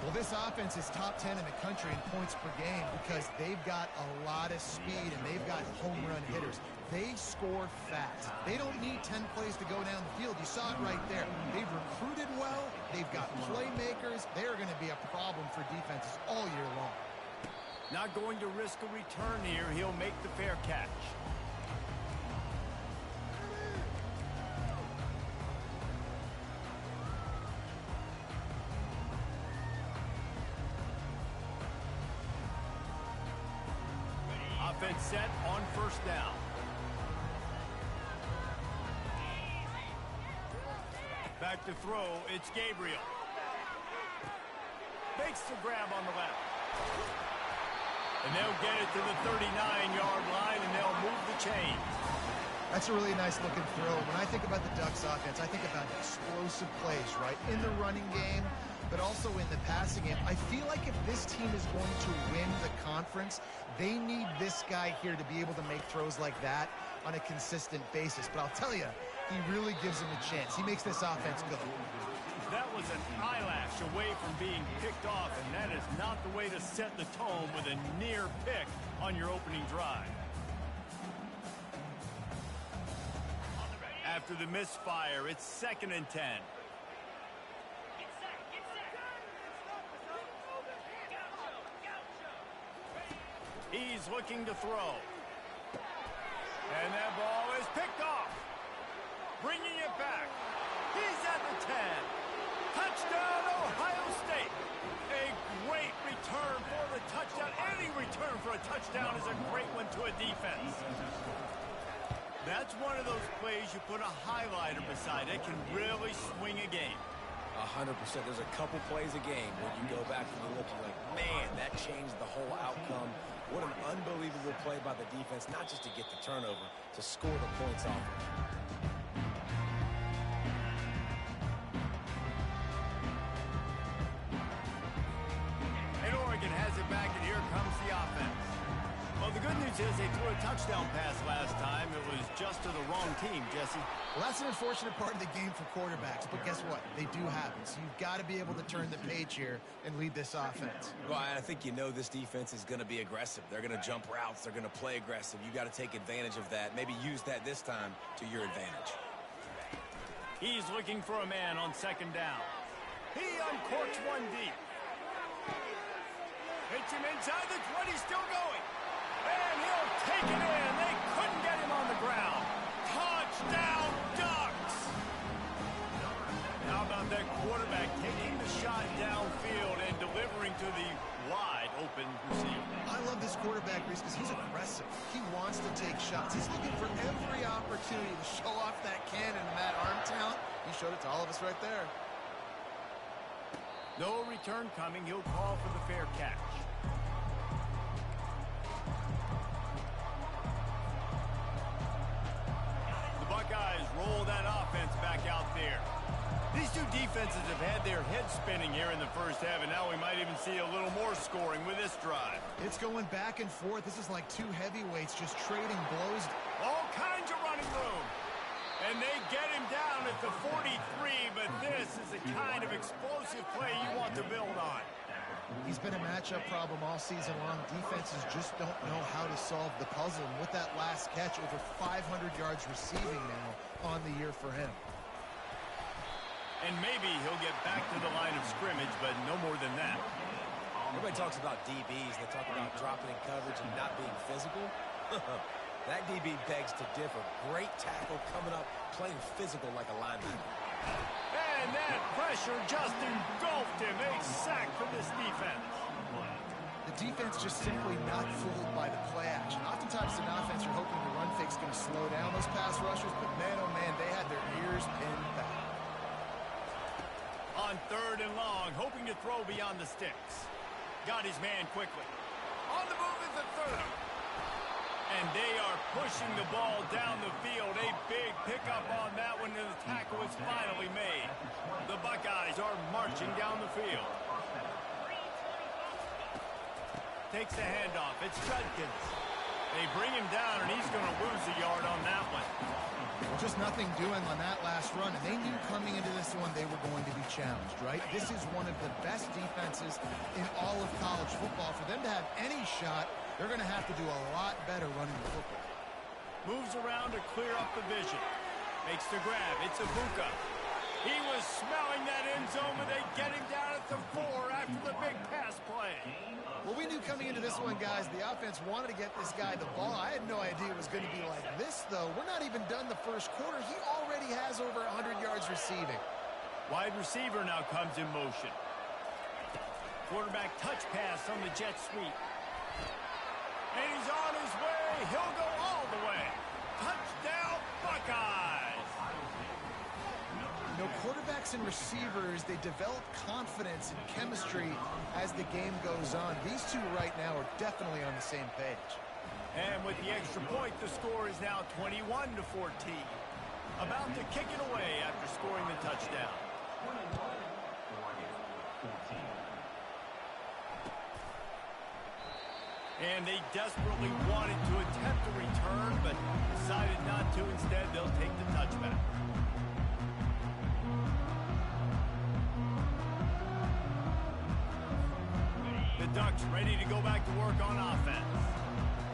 S2: Well, this offense is top 10 in the country in points per game because they've got a lot of speed and they've got home run hitters. They score fast. They don't need 10 plays to go down the field. You saw it right there. They've recruited well. They've got playmakers. They're going to be a problem for defenses all year long.
S1: Not going to risk a return here. He'll make the fair catch. offense set on first down. Back to throw, it's Gabriel. Makes the grab on the left. And they'll get it to the 39-yard line, and they'll move the chain.
S2: That's a really nice looking throw. When I think about the Ducks offense, I think about explosive plays, right? In the running game, but also in the passing game. I feel like if this team is going to win the conference, they need this guy here to be able to make throws like that on a consistent basis. But I'll tell you, he really gives them a chance. He makes this offense go.
S1: That was an eyelash away from being picked off, and that is not the way to set the tone with a near pick on your opening drive. After the misfire, it's 2nd and 10. He's looking to throw. And that ball is picked off. Bringing it back. He's at the 10. Touchdown, Ohio State. A great return for the touchdown. Any return for a touchdown is a great one to a defense. That's one of those plays you put a highlighter beside it, can really swing a game.
S3: 100%. There's a couple plays a game when you go back and you look, you're like, man, that changed the whole outcome. What an unbelievable play by the defense, not just to get the turnover, to score the points off it.
S1: And Oregon has it back, and here comes the offense. Well, the good news is they threw a touchdown pass last time. It was just to the wrong team, Jesse.
S2: Well, that's an unfortunate part of the game for quarterbacks, but guess what? They do happen. So you've got to be able to turn the page here and lead this offense.
S3: Well, I think you know this defense is going to be aggressive. They're going to jump routes. They're going to play aggressive. You got to take advantage of that. Maybe use that this time to your advantage.
S1: He's looking for a man on 2nd down. He uncorks one deep. Hits him inside the 20, still going. And he'll take it in. They couldn't get him on the ground. Touchdown, Ducks! How about that quarterback taking the shot downfield and delivering to the wide open receiver?
S2: I love this quarterback, Reese, because he's aggressive. He wants to take shots. He's looking for every opportunity to show off that cannon and that arm talent. He showed it to all of us right there.
S1: No return coming. He'll call for the fair catch. Buckeyes roll that offense back out there. These two defenses have had their heads spinning here in the first half, and now we might even see a little more scoring with this drive.
S2: It's going back and forth. This is like two heavyweights just trading blows.
S1: All kinds of running room. And they get him down at the 43, but this is the kind of explosive play you want to build on.
S2: He's been a matchup problem all season long. Defenses just don't know how to solve the puzzle. And with that last catch, over 500 yards receiving now on the year for him.
S1: And maybe he'll get back to the line of scrimmage, but no more than that.
S3: Everybody talks about DBs. They talk about dropping in coverage and not being physical. That DB begs to differ. Great tackle coming up, playing physical like a linebacker.
S1: And that pressure just engulfed him. A sack from this defense.
S2: The defense just simply not fooled by the play action. Oftentimes in offense, you're hoping the run fake's going to slow down those pass rushers, but man, oh man, they had their ears pinned back.
S1: On 3rd and long, hoping to throw beyond the sticks. Got his man quickly. On the move is the 3rd. And they are pushing the ball down the field. A big pickup on that one, and the tackle is finally made. The Buckeyes are marching down the field. Takes the handoff. It's Judkins. They bring him down, and he's going to lose a yard on that one.
S2: Just nothing doing on that last run, and they knew coming into this one they were going to be challenged, right? This is one of the best defenses in all of college football. For them to have any shot, they're going to have to do a lot better running the football.
S1: Moves around to clear up the vision. Makes the grab. It's Ibuka. He was smelling that end zone, but they get him down at the 4 after the big pass play.
S2: Well, we knew coming into this one, guys, the offense wanted to get this guy the ball. I had no idea it was going to be like this, though. We're not even done the first quarter. He already has over 100 yards receiving.
S1: Wide receiver now comes in motion. Quarterback touch pass on the jet sweep. And he's on his way. He'll go all the way. Touchdown, Buckeyes.
S2: You know, quarterbacks and receivers, they develop confidence and chemistry as the game goes on. These two right now are definitely on the same page.
S1: And with the extra point, the score is now 21-14. About to kick it away after scoring the touchdown. And they desperately wanted to attempt a return, but decided not to. Instead, they'll take the touchback. The Ducks ready to go back to work on offense.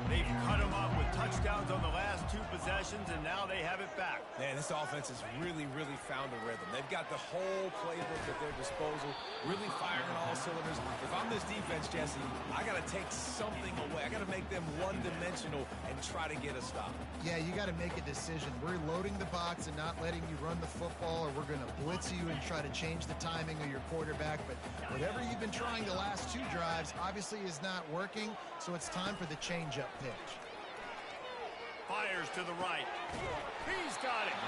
S1: They've cut them up with touchdowns on the last two possessions, and now they have it back.
S3: Man, this offense has really found a rhythm. They've got the whole playbook at their disposal, really firing on all cylinders. If I'm this defense, Jesse, I got to take something away. I got to make them one-dimensional and try to get a stop.
S2: Yeah, you got to make a decision. We're loading the box and not letting you run the football, or we're going to blitz you and try to change the timing of your quarterback. But whatever you've been trying the last two drives obviously is not working, so it's time for the change-up pitch.
S1: Fires to the right. He's got it.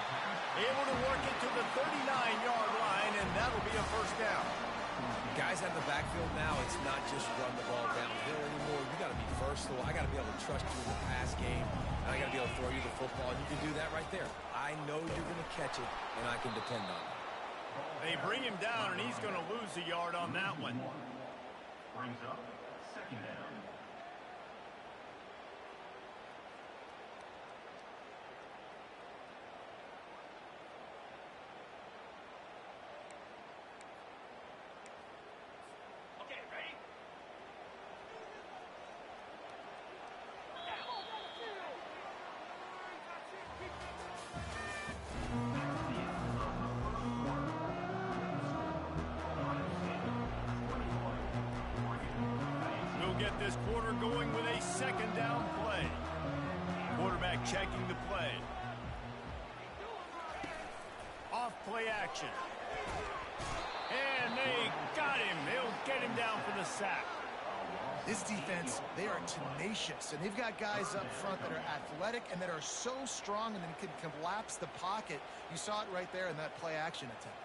S1: Able to work it to the 39-yard line, and that'll be a first down.
S3: Guys out of the backfield now, it's not just run the ball downhill anymore. You got to be versatile. I got to be able to trust you in the pass game, and I got to be able to throw you the football, and you can do that right there. I know you're going to catch it, and I can depend on it.
S1: They bring him down, and he's going to lose a yard on that one.
S5: Brings up second down.
S1: Get this quarter going with a second down play. Quarterback checking the play. Off play action. And they got him. They'll get him down for the sack.
S2: This defense, they are tenacious, and they've got guys up front that are athletic and that are so strong and then can collapse the pocket. You saw it right there in that play action attempt.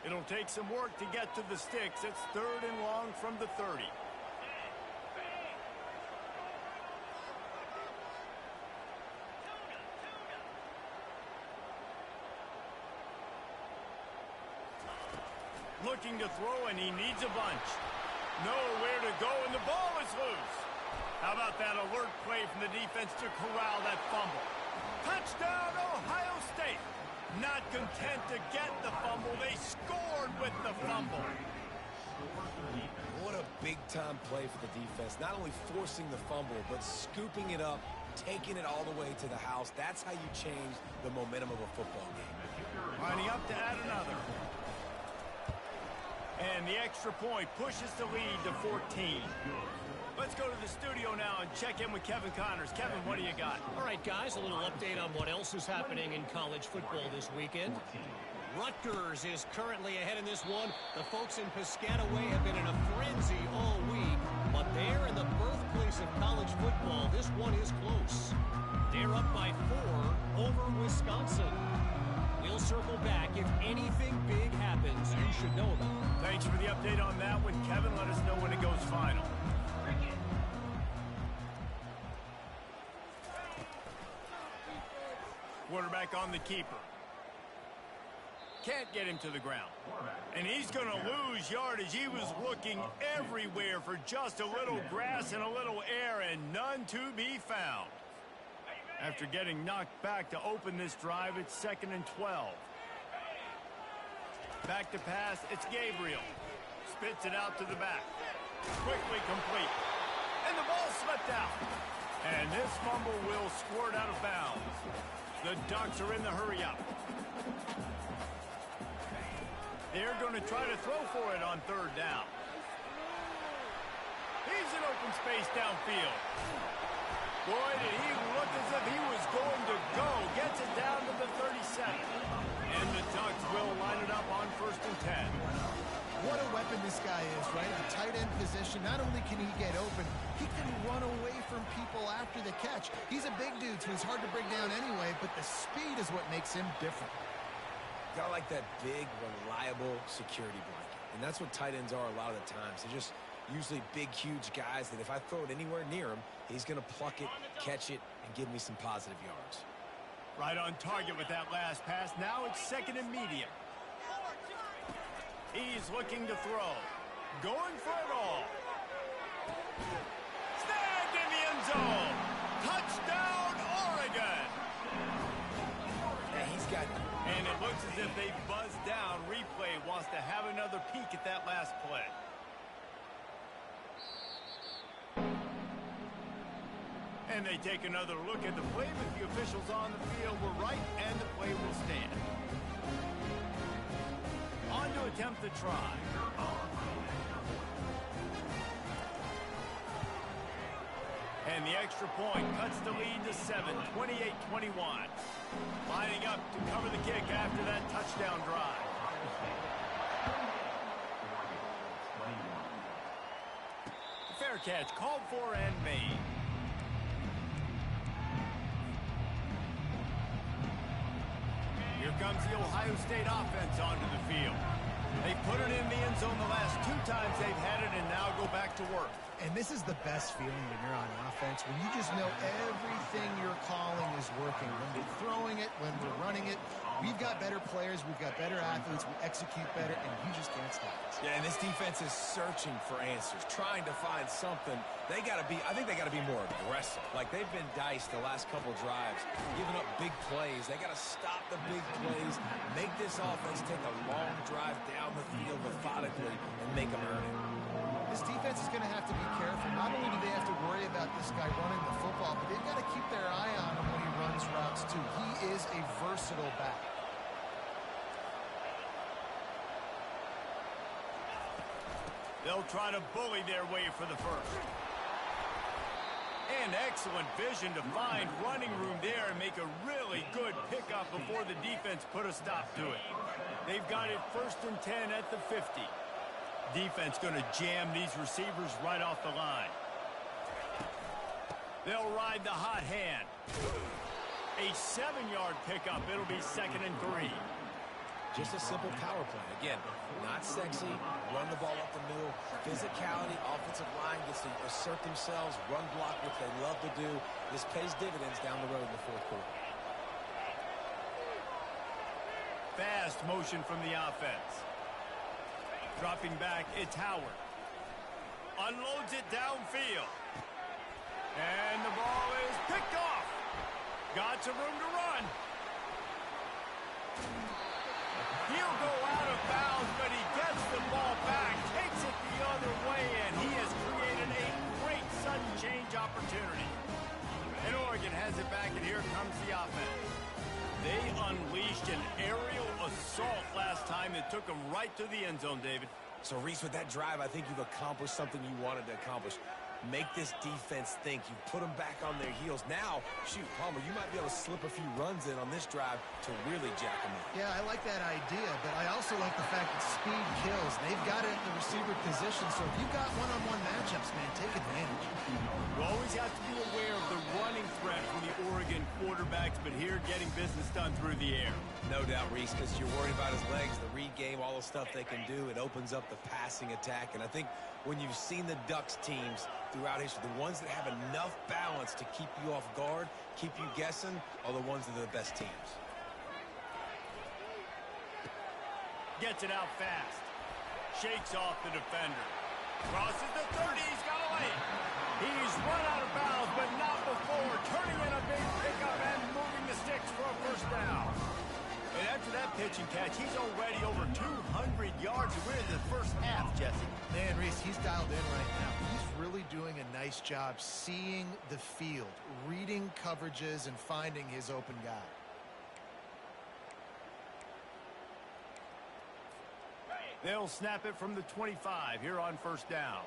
S1: It'll take some work to get to the sticks. It's 3rd and long from the 30. Looking to throw, and he needs a bunch. Nowhere to go, and the ball is loose. How about that alert play from the defense to corral that fumble? Touchdown, Ohio State. Not content to get the fumble, they scored with the fumble.
S3: What a big-time play for the defense. Not only forcing the fumble, but scooping it up, taking it all the way to the house. That's how you change the momentum of a football game.
S1: Lining up to add another. And the extra point pushes the lead to 14. Let's go to the studio now and check in with Kevin Connors. Kevin, what do you got?
S4: All right, guys, a little update on what else is happening in college football this weekend. Rutgers is currently ahead in this one. The folks in Piscataway have been in a frenzy all week, but they're in the birthplace of college football. This one is close. They're up by 4 over Wisconsin. We'll circle back. If anything big happens, you should know about it.
S1: Thanks for the update on that one, Kevin. Let us know when it goes final. Quarterback on the keeper. Can't get him to the ground. And he's going to lose yardage. He was looking everywhere for just a little grass and a little air, and none to be found. After getting knocked back to open this drive, it's 2nd and 12. Back to pass, it's Gabriel. Spits it out to the back. Quickly complete. And the ball slipped out. And this fumble will squirt out of bounds. The Ducks are in the hurry-up. They're going to try to throw for it on 3rd down. He's in open space downfield. Boy, did he look as if he was going to go. Gets it down to the 37. And the Ducks will line it up on 1st and 10.
S2: What a weapon this guy is, right? At the tight end position, not only can he get open, he can run away from people after the catch. He's a big dude, so he's hard to bring down anyway, but the speed is what makes him different.
S3: Got like that big, reliable security blanket. And that's what tight ends are a lot of the times. They're just usually big, huge guys that if I throw it anywhere near him, he's going to pluck it, catch it, and give me some positive yards.
S1: Right on target with that last pass. Now it's second and medium. He's looking to throw. Going for it all. Snagged in the end zone. Touchdown, Oregon.
S3: Yeah, he's got...
S1: And it looks as if they buzzed down. Replay wants to have another peek at that last play. And they take another look at the play, but the officials on the field were right, and the play will stand. On to attempt the try. And the extra point cuts the lead to 7, 28-21. Lining up to cover the kick after that touchdown drive. Fair catch called for and made. Here comes the Ohio State offense onto the field. They put it in the end zone the last 2 times they've had it and now go back to work.
S2: And this is the best feeling when you're on offense, when you just know everything you're calling is working. When we're throwing it, when we're running it, we've got better players, we've got better athletes, we execute better, and you just can't stop us.
S3: Yeah, and this defense is searching for answers, trying to find something. I think they got to be more aggressive. Like they've been diced the last couple drives, giving up big plays. They got to stop the big plays, make this offense take a long drive down the field methodically, and make them earn it.
S2: This defense is going to have to be careful. Not only do they have to worry about this guy running the football, but they've got to keep their eye on him when he runs routes too. He is a versatile back.
S1: They'll try to bully their way for the first. And excellent vision to find running room there and make a really good pickup before the defense put a stop to it. They've got it 1st and 10 at the 50. Defense going to jam these receivers right off the line. They'll ride the hot hand. A 7-yard pickup. It'll be 2nd and 3.
S3: Just a simple power play. Again, not sexy, run the ball up the middle, physicality, offensive line gets to assert themselves, run block, which they love to do. This pays dividends down the road in the 4th quarter.
S1: Fast motion from the offense. Dropping back, it's Howard. Unloads it downfield. And the ball is picked off. Got some room to run. He'll go out of bounds, but he gets the ball back, takes it the other way, and he has created a great sudden change opportunity. And Oregon has it back, and here comes the offense. They unleashed an aerial assault last time that took them right to the end zone, David.
S3: So, Reese, with that drive, I think you've accomplished something you wanted to accomplish. Make this defense think. You put them back on their heels. Now, shoot, Palmer, you might be able to slip a few runs in on this drive to really jack them up.
S2: Yeah, I like that idea, but I also like the fact that speed kills. They've got it in the receiver position, so if you've got one-on-one matchups, man, take advantage.
S1: You always have to be aware of the running threat from the Oregon quarterbacks, but here getting business done through the air.
S3: No doubt, Reese, because you're worried about his legs, the read game, all the stuff they can do. It opens up the passing attack, and I think when you've seen the Ducks teams throughout history, the ones that have enough balance to keep you off guard, keep you guessing, are the ones that are the best teams.
S1: Gets it out fast. Shakes off the defender. Crosses the 30. He's got a lane. He's run out of bounds, but not before. Turning in a big pickup and moving the sticks for a first down. And after that pitch and catch, he's already over 200 yards. And we're in the first half, Jesse.
S2: Man, Reese, he's dialed in right now. He's really doing a nice job seeing the field, reading coverages, and finding his open guy.
S1: They'll snap it from the 25 here on first down.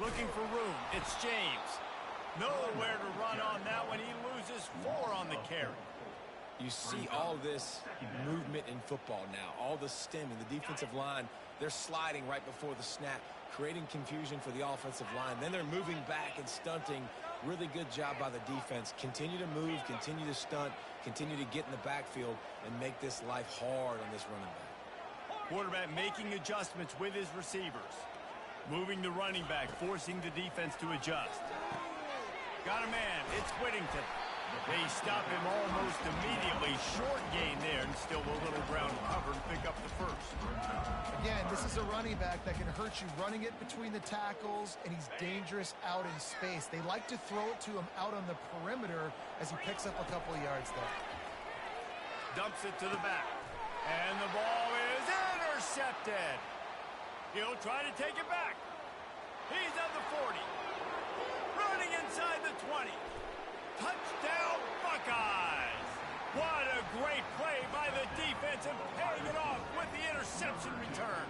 S1: Looking for room. It's James. Nowhere to run on that one. He loses 4 on the carry.
S3: You see all this movement in football now, all the stemming, the defensive line, they're sliding right before the snap, creating confusion for the offensive line. Then they're moving back and stunting. Really good job by the defense. Continue to move, continue to stunt, continue to get in the backfield and make this life hard on this running back.
S1: Quarterback making adjustments with his receivers. Moving the running back, forcing the defense to adjust. Got a man. It's Whittington. They stop him almost immediately. Short gain there, and still a little ground cover to pick up the first.
S2: Again, this is a running back that can hurt you running it between the tackles, and he's dangerous out in space. They like to throw it to him out on the perimeter as he picks up a couple of yards there.
S1: Dumps it to the back. And the ball is intercepted. He'll try to take it back. He's at the 40. Running inside the 20. Touchdown, Buckeyes! What a great play by the defense and paying it off with the interception return.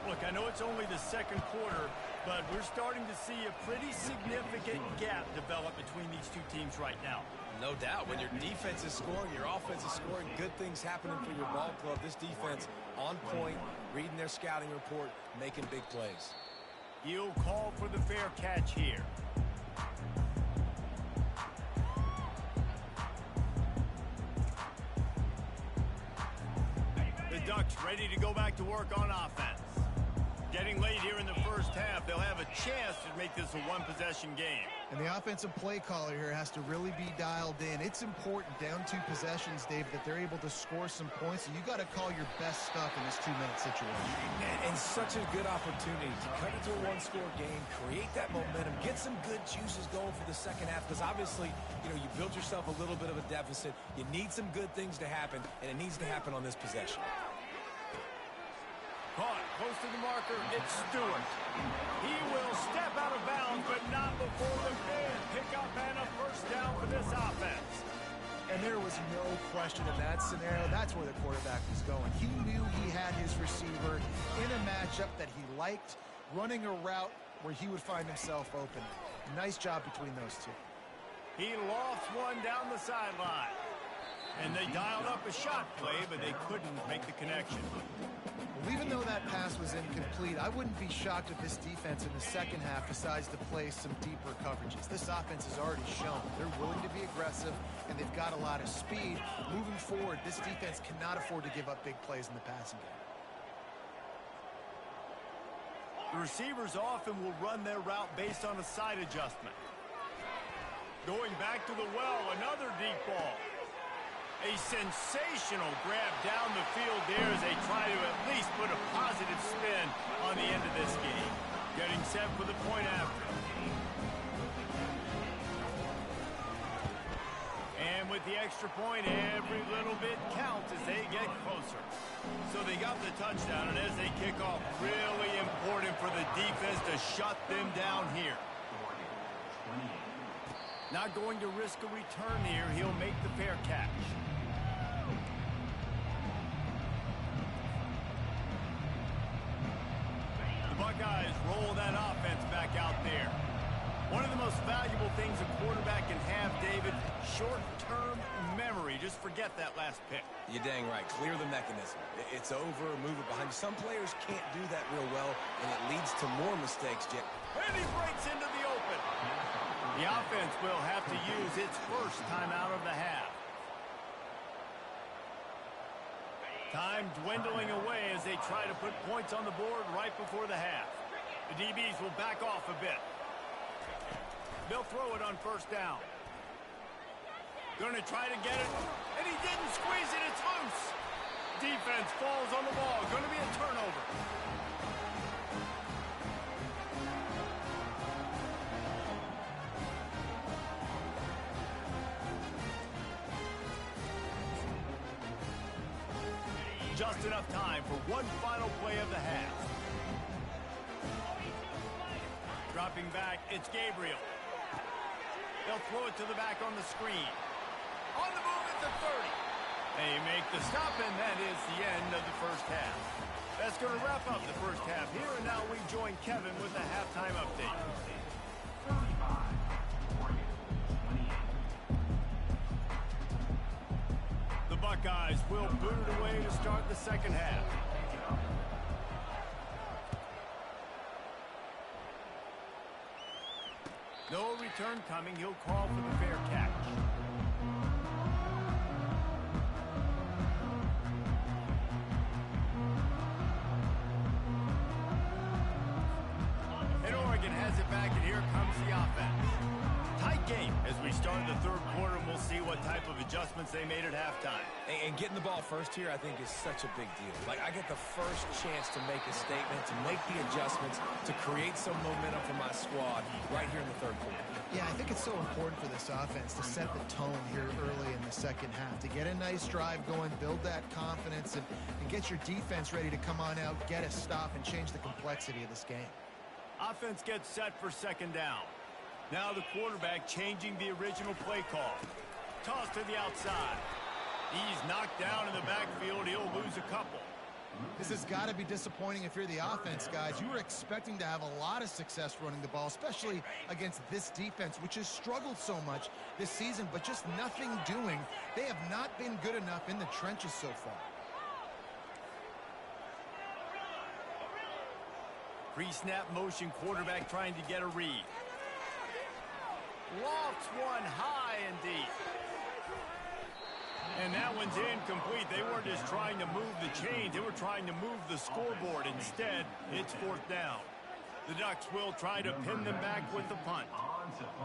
S1: Look, I know it's only the second quarter, but we're starting to see a pretty significant gap develop between these two teams right now.
S3: No doubt. When your defense is scoring, your offense is scoring, good things happening for your ball club. This defense on point, reading their scouting report, making big plays.
S1: He'll call for the fair catch here. The Ducks ready to go back to work on offense. Getting late here in the first half, they'll have a chance to make this a one-possession game.
S2: And the offensive play caller here has to really be dialed in. It's important down 2 possessions, Dave, that they're able to score some points. So you got to call your best stuff in this 2-minute situation.
S3: And such a good opportunity to cut into a one-score game, create that momentum, get some good juices going for the second half. Because obviously, you know, you built yourself a little bit of a deficit. You need some good things to happen, and it needs to happen on this possession.
S1: Caught close to the marker, it's Stewart. He will step out of bounds, but not before the big pickup and a first down for this offense.
S2: And there was no question in that scenario. That's where the quarterback was going. He knew he had his receiver in a matchup that he liked, running a route where he would find himself open. Nice job between those two.
S1: He lost one down the sideline. And they dialed up a shot play, but they couldn't make the connection.
S2: Well, even though that pass was incomplete, I wouldn't be shocked if this defense in the second half decides to play some deeper coverages. This offense has already shown they're willing to be aggressive, and they've got a lot of speed. Moving forward, this defense cannot afford to give up big plays in the passing game.
S1: The receivers often will run their route based on a side adjustment. Going back to the well, another deep ball. A sensational grab down the field there as they try to at least put a positive spin on the end of this game. Getting set for the point after. And with the extra point, every little bit counts as they get closer. So they got the touchdown, and as they kick off, really important for the defense to shut them down here. Not going to risk a return here. He'll make the fair catch. The Buckeyes roll that offense back out there. One of the most valuable things a quarterback can have, David, short-term memory. Just forget that last pick.
S3: You're dang right. Clear the mechanism. It's over, move it behind you. Some players can't do that real well, and it leads to more mistakes, Jim.
S1: And he breaks into the open. The offense will have to use its first time out of the half. Time dwindling away as they try to put points on the board right before the half. The DBs will back off a bit. They'll throw it on first down. Going to try to get it, and he didn't squeeze it. It's loose. Defense falls on the ball. Going to be a turnover. Just enough time for one final play of the half. Dropping back, it's Gabriel. They'll throw it to the back on the screen. On the move at the 30. They make the stop, and that is the end of the first half. That's going to wrap up the first half here, and now we join Kevin with the halftime update. Buckeyes will boot it away to start the second half. No return coming. He'll call for the fair catch. And Oregon has it back, and here comes the offense. Tight game as we start the third quarter, and we'll see what type of adjustments they made at halftime.
S3: And getting the ball first here, I think, is such a big deal. Like, I get the first chance to make a statement, to make the adjustments, to create some momentum for my squad right here in the third quarter.
S2: Yeah, I think it's so important for this offense to set the tone here early in the second half, to get a nice drive going, build that confidence, and get your defense ready to come on out, get a stop, and change the complexity of this game.
S1: Offense gets set for second down. Now the quarterback changing the original play call. Toss to the outside. He's knocked down in the backfield. He'll lose a couple.
S2: This has got to be disappointing if you're the offense, guys. You were expecting to have a lot of success running the ball, especially against this defense, which has struggled so much this season, but just nothing doing. They have not been good enough in the trenches so far.
S1: Pre-snap motion, quarterback trying to get a read. Lofts one high and deep. And that one's incomplete. They weren't just trying to move the chains. They were trying to move the scoreboard. Instead, it's fourth down. The Ducks will try to pin them back with the punt.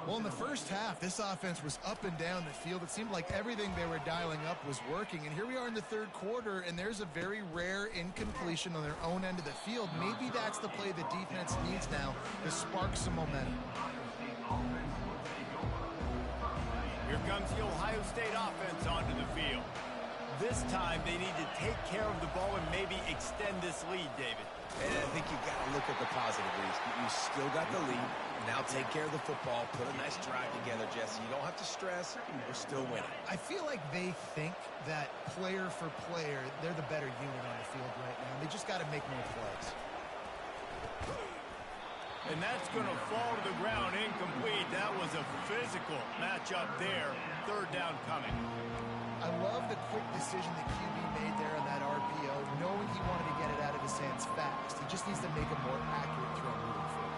S2: Well, in the first half, this offense was up and down the field. It seemed like everything they were dialing up was working. And here we are in the third quarter, and there's a very rare incompletion on their own end of the field. Maybe that's the play the defense needs now to spark some momentum.
S1: Here comes the Ohio State offense onto the field. This time, they need to take care of the ball and maybe extend this lead, David.
S3: And I think you've got to look at the positive, Reese. You still got the lead. Now take care of the football. Put a nice drive together, Jesse. You don't have to stress. We're still winning.
S2: I feel like they think that player for player, they're the better unit on the field right now. They just got to make more plays.
S1: And that's going to fall to the ground incomplete. That was a physical matchup there. Third down coming.
S2: I love the quick decision that QB made there on that RPO, knowing he wanted to get it out of his hands fast. He just needs to make a more accurate throw moving forward.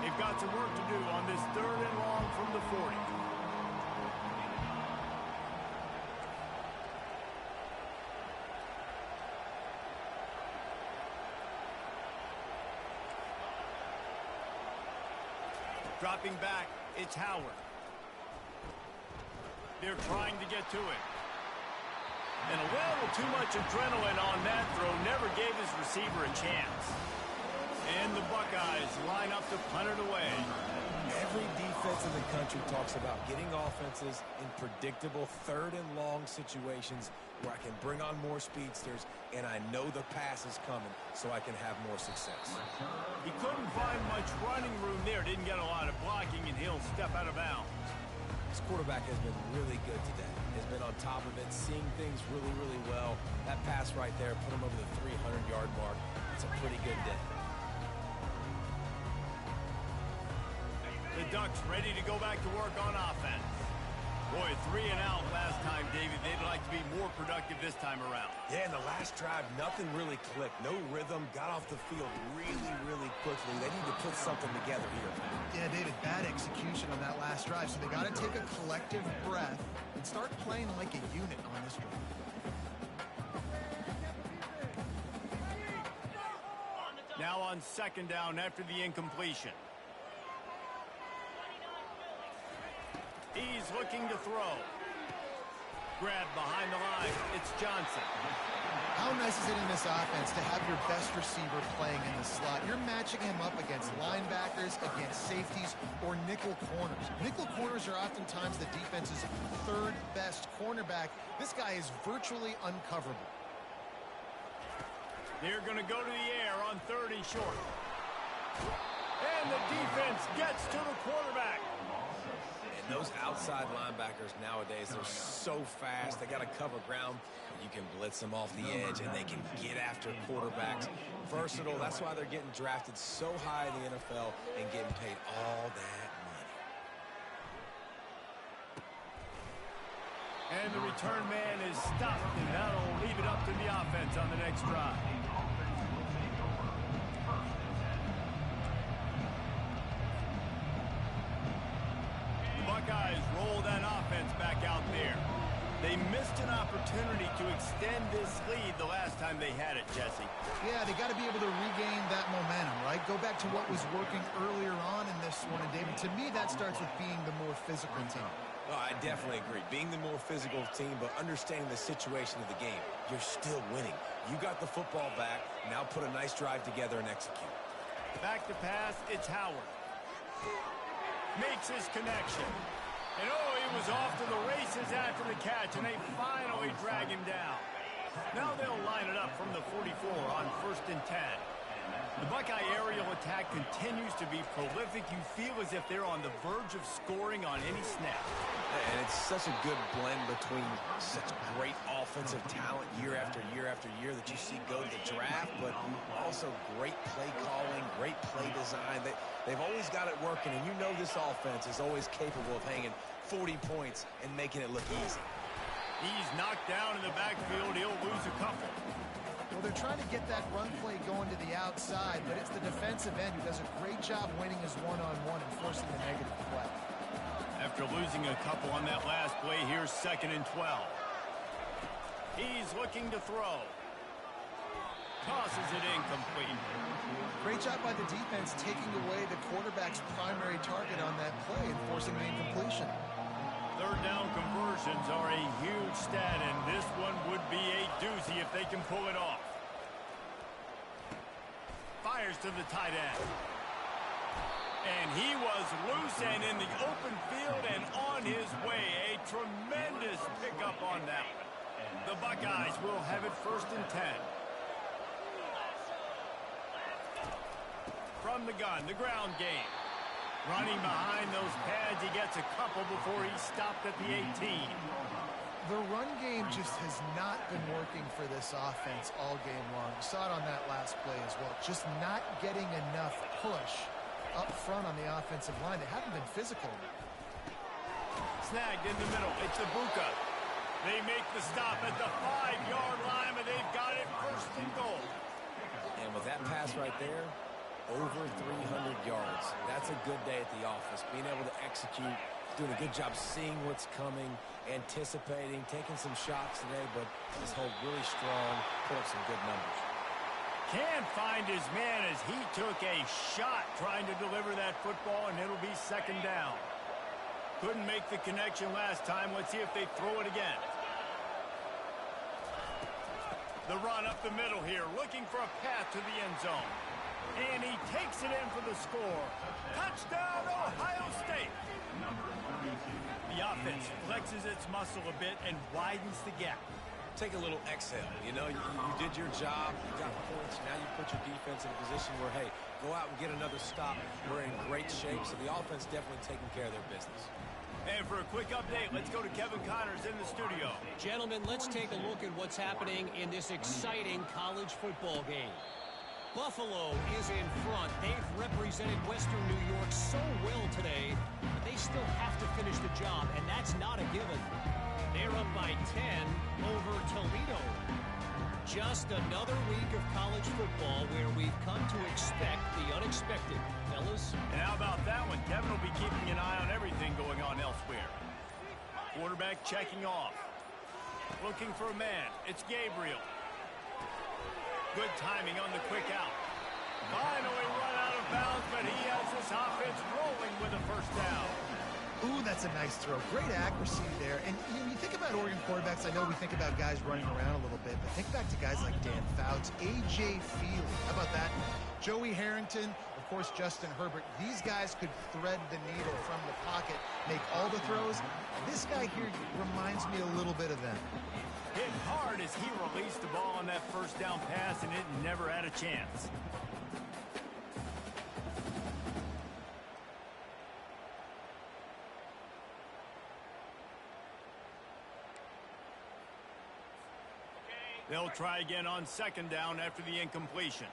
S1: They've got some work to do on this third and long from the 40. Dropping back, it's Howard. They're trying to get to it. And a little too much adrenaline on that throw never gave his receiver a chance. And the Buckeyes line up to punt it away.
S3: Every defense in the country talks about getting offenses in predictable third and long situations where I can bring on more speedsters and I know the pass is coming so I can have more success.
S1: He couldn't find much running room there. Didn't get a lot of blocking, and he'll step out of bounds.
S3: This quarterback has been really good today. Has been on top of it, seeing things really, really well. That pass right there put him over the 300-yard mark. It's a pretty good day.
S1: The Ducks ready to go back to work on offense. Boy, 3 and out last time, David. They'd like to be more productive this time around.
S3: Yeah, in the last drive, nothing really clicked. No rhythm. Got off the field really, really quickly. They need to put something together here.
S2: Yeah, David, bad execution on that last drive. So they got to take a collective breath and start playing like a unit on this one.
S1: Now on second down after the incompletion. He's looking to throw. Grab behind the line. It's Johnson.
S2: How nice is it in this offense to have your best receiver playing in the slot? You're matching him up against linebackers, against safeties, or nickel corners. Nickel corners are oftentimes the defense's third best cornerback. This guy is virtually uncoverable.
S1: They're going to go to the air on third and short. And the defense gets to the quarterback.
S3: Those outside linebackers nowadays, they're so fast. They got to cover ground. You can blitz them off the edge, and they can get after quarterbacks. Versatile. That's why they're getting drafted so high in the NFL and getting paid all that money.
S1: And the return man is stopped, and that'll leave it up to the offense on the next drive. Buckeyes roll that offense back out there. They missed an opportunity to extend this lead the last time they had it, Jesse.
S2: Yeah, they got to be able to regain that momentum, right? Go back to what was working earlier on in this one. And, David, to me, that starts with being the more physical team.
S3: No, I definitely agree. Being the more physical team, but understanding the situation of the game. You're still winning. You got the football back. Now put a nice drive together and execute.
S1: Back to pass, it's Howard. Makes his connection. And he was off to the races after the catch, and they finally drag him down. Now they'll line it up from the 44 on 1st and 10. The Buckeye aerial attack continues to be prolific. You feel as if they're on the verge of scoring on any snap.
S3: And it's such a good blend between such great offensive talent year after year after year that you see go to the draft, but also great play calling, great play design. They've always got it working, and you know this offense is always capable of hanging 40 points and making it look easy.
S1: He's knocked down in the backfield. He'll lose a couple.
S2: Well, they're trying to get that run play going to the outside, but it's the defensive end who does a great job winning his one-on-one and forcing the negative play.
S1: After losing a couple on that last play, here's 2nd and 12. He's looking to throw. Tosses it incomplete.
S2: Great job by the defense taking away the quarterback's primary target on that play and forcing the incompletion.
S1: 3rd down conversions are a huge stat, and this one would be a doozy if they can pull it off. Fires to the tight end. And he was loose and in the open field and on his way. A tremendous pickup on that one. The Buckeyes will have it 1st and 10. From the gun, the ground game. Running behind those pads, he gets a couple before he's stopped at the 18.
S2: The run game just has not been working for this offense all game long. You saw it on that last play as well. Just not getting enough push up front on the offensive line. They haven't been physical.
S1: Snagged in the middle. It's Ibuka. They make the stop at the 5-yard line, but they've got it 1st and goal.
S3: And with that pass right there, over 300 yards. That's a good day at the office. Being able to execute, doing a good job seeing what's coming, anticipating, taking some shots today, but just hold really strong, put up some good numbers.
S1: Can't find his man as he took a shot trying to deliver that football, and it'll be 2nd down. Couldn't make the connection last time. Let's see if they throw it again. The run up the middle here, looking for a path to the end zone. And he takes it in for the score. Touchdown, Ohio State. The offense flexes its muscle a bit and widens the gap.
S3: Take a little exhale. You know, you did your job. You got points. Now you put your defense in a position where, hey, go out and get another stop. We're in great shape, so the offense definitely taking care of their business.
S1: And for a quick update, let's go to Kevin Connors in the studio.
S4: Gentlemen, let's take a look at what's happening in this exciting college football game. Buffalo is in front. They've represented Western New York so well today, but they still have to finish the job, and that's not a given. They're up by 10 over Toledo. Just another week of college football where we've come to expect the unexpected. Fellas?
S1: And how about that one? Kevin will be keeping an eye on everything going on elsewhere. Quarterback checking off. Looking for a man. It's Gabriel. Good timing on the quick out. Finally run out of bounds, but he has this offense rolling with a 1st down.
S2: Ooh, that's a nice throw. Great accuracy there. And you think about Oregon quarterbacks, I know we think about guys running around a little bit, but think back to guys like Dan Fouts, A.J. Feely. How about that? Joey Harrington, of course, Justin Herbert. These guys could thread the needle from the pocket, make all the throws. This guy here reminds me a little bit of them.
S1: Hit hard as he released the ball on that 1st down pass, and it never had a chance. They'll try again on 2nd down after the incompletion.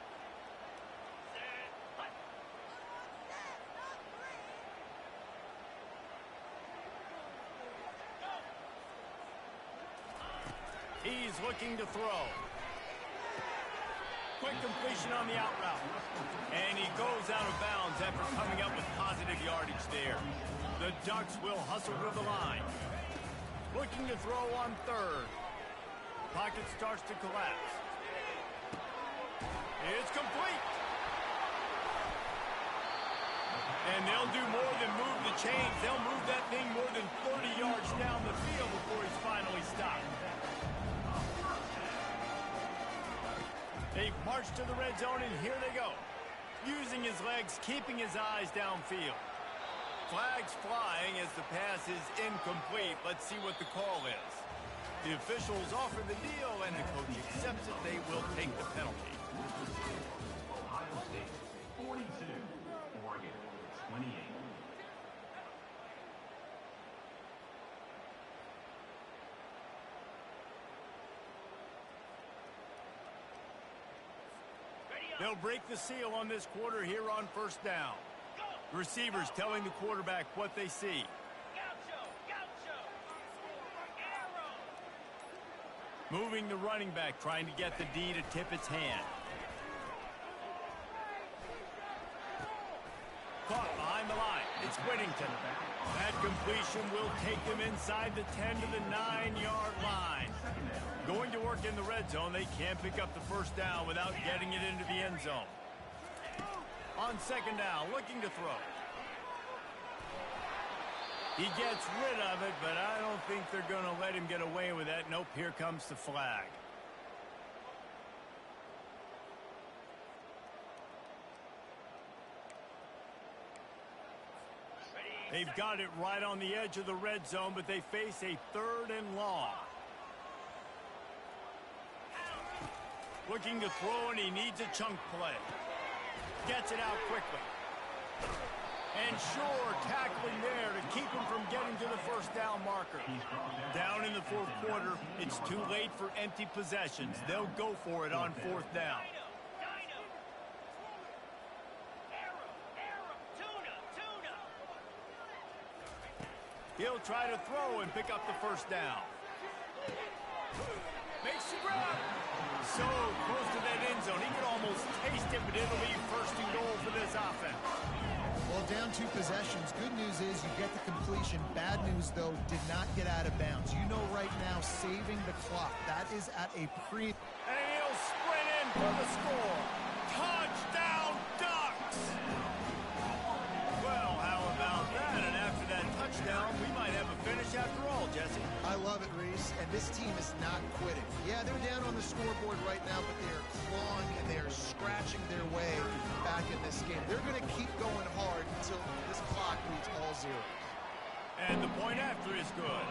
S1: He's looking to throw. Quick completion on the out route. And he goes out of bounds after coming up with positive yardage there. The Ducks will hustle to the line. Looking to throw on third. Pocket starts to collapse. It's complete. And they'll do more than move the chains. They'll move that thing more than 30 yards down the field before he's finally stopped. They've marched to the red zone, and here they go. Using his legs, keeping his eyes downfield. Flags flying as the pass is incomplete. Let's see what the call is. The officials offer the deal, and the coach accepts it. They will take the penalty.
S7: Ohio State 42, Oregon 28.
S1: They'll break the seal on this quarter here on first down. Receivers telling the quarterback what they see. Moving the running back, trying to get the D to tip its hand. Caught behind the line. It's Whittington. That completion will take them inside the 10 to the 9-yard line. Going to work in the red zone. They can't pick up the first down without getting it into the end zone. On second down, looking to throw. He gets rid of it, but I don't think they're going to let him get away with that. Nope, here comes the flag. They've got it right on the edge of the red zone, but they face a 3rd and long. Looking to throw, and he needs a chunk play. Gets it out quickly. And sure, tackling there to keep him from getting to the first down marker. Down in the fourth quarter, it's too late for empty possessions. They'll go for it on 4th down. He'll try to throw and pick up the first down. Makes the grab. So close to that end zone. He could almost taste it, but it'll be 1st and goal for this offense.
S2: Well, down 2 possessions. Good news is you get the completion. Bad news, though, did not get out of bounds. You know right now, saving the clock. That is at a pre...
S1: And he'll sprint in for the score. Touchdown, Ducks! Well, how about that? And after that touchdown, we might have a finish after all, Jesse.
S2: I love it, Reese, and this team is not quitting. Yeah, they're down on the scoreboard right now, but they are clawing and they are scratching their way back in this game. They're going to keep going hard until this clock reads all zeros.
S1: And the point after is good.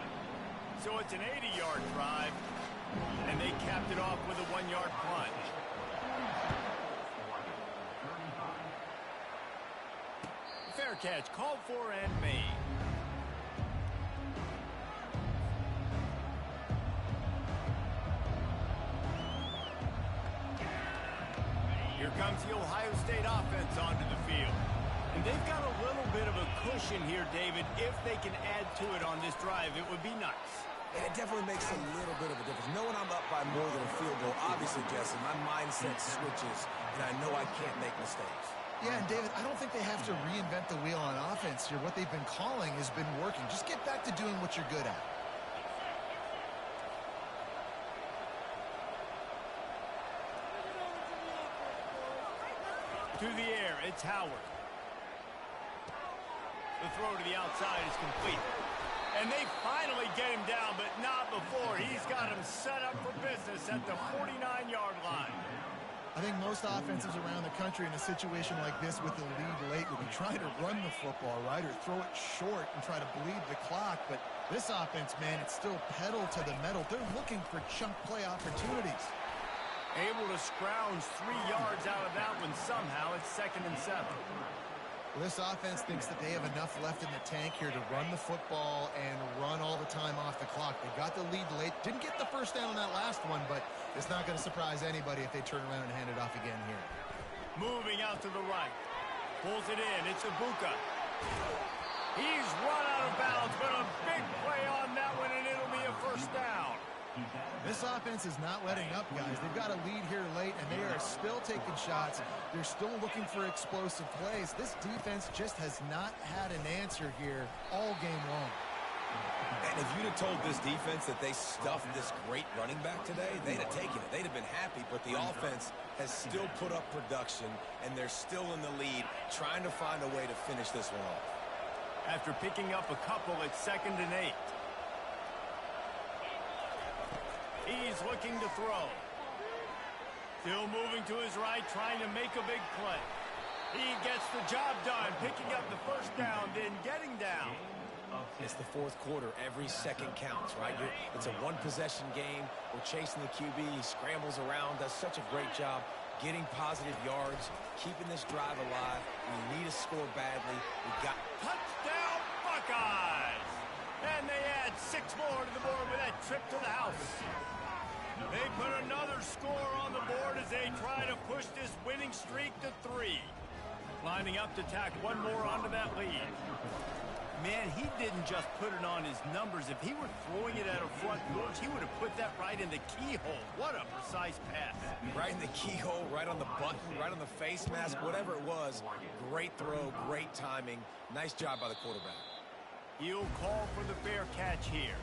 S1: So it's an 80-yard drive, and they capped it off with a 1-yard plunge. Fair catch, called for and made. Here comes the Ohio State offense onto the field. And they've got a little bit of a cushion here, David. If they can add to it on this drive, it would be nice.
S3: And it definitely makes a little bit of a difference. Knowing I'm up by more than a field goal, obviously, Jesse, my mindset switches, and I know I can't make mistakes.
S2: Yeah, and David, I don't think they have to reinvent the wheel on offense here. What they've been calling has been working. Just get back to doing what you're good at.
S1: To the air, it's Howard. The throw to the outside is complete. And they finally get him down, but not before. He's got him set up for business at the 49-yard line.
S2: I think most offenses around the country in a situation like this with the lead late would be trying to run the football, right, or throw it short and try to bleed the clock. But this offense, man, it's still pedal to the metal. They're looking for chunk play opportunities.
S1: Able to scrounge 3 yards out of that one somehow. It's 2nd and 7.
S2: Well, this offense thinks that they have enough left in the tank here to run the football and run all the time off the clock. They got the lead late. Didn't get the first down on that last one, but it's not going to surprise anybody if they turn around and hand it off again here.
S1: Moving out to the right. Pulls it in. It's Ibuka. He's run out of bounds, but a big play on that one, and it'll be a 1st down.
S2: This offense is not letting up, guys. They've got a lead here late, and they are still taking shots. They're still looking for explosive plays. This defense just has not had an answer here all game long.
S3: And if you'd have told this defense that they stuffed this great running back today, they'd have taken it. They'd have been happy, but the offense has still put up production, and they're still in the lead, trying to find a way to finish this one off.
S1: After picking up a couple, it's 2nd and 8. He's looking to throw. Still moving to his right, trying to make a big play. He gets the job done, picking up the first down, then getting down.
S3: It's the fourth quarter. Every second counts, right? It's a one-possession game. We're chasing the QB. He scrambles around, does such a great job getting positive yards, keeping this drive alive. We need a score badly. We got
S1: touchdown Buckeyes! And they add 6 more to the board with that trip to the house. They put another score on the board as they try to push this winning streak to 3. Lining up to tack one more onto that lead. Man, he didn't just put it on his numbers. If he were throwing it at a front porch, he would have put that right in the keyhole. What a precise pass.
S3: Right in the keyhole, right on the button, right on the face mask, whatever it was. Great throw, great timing. Nice job by the quarterback.
S1: He'll call for the fair catch here.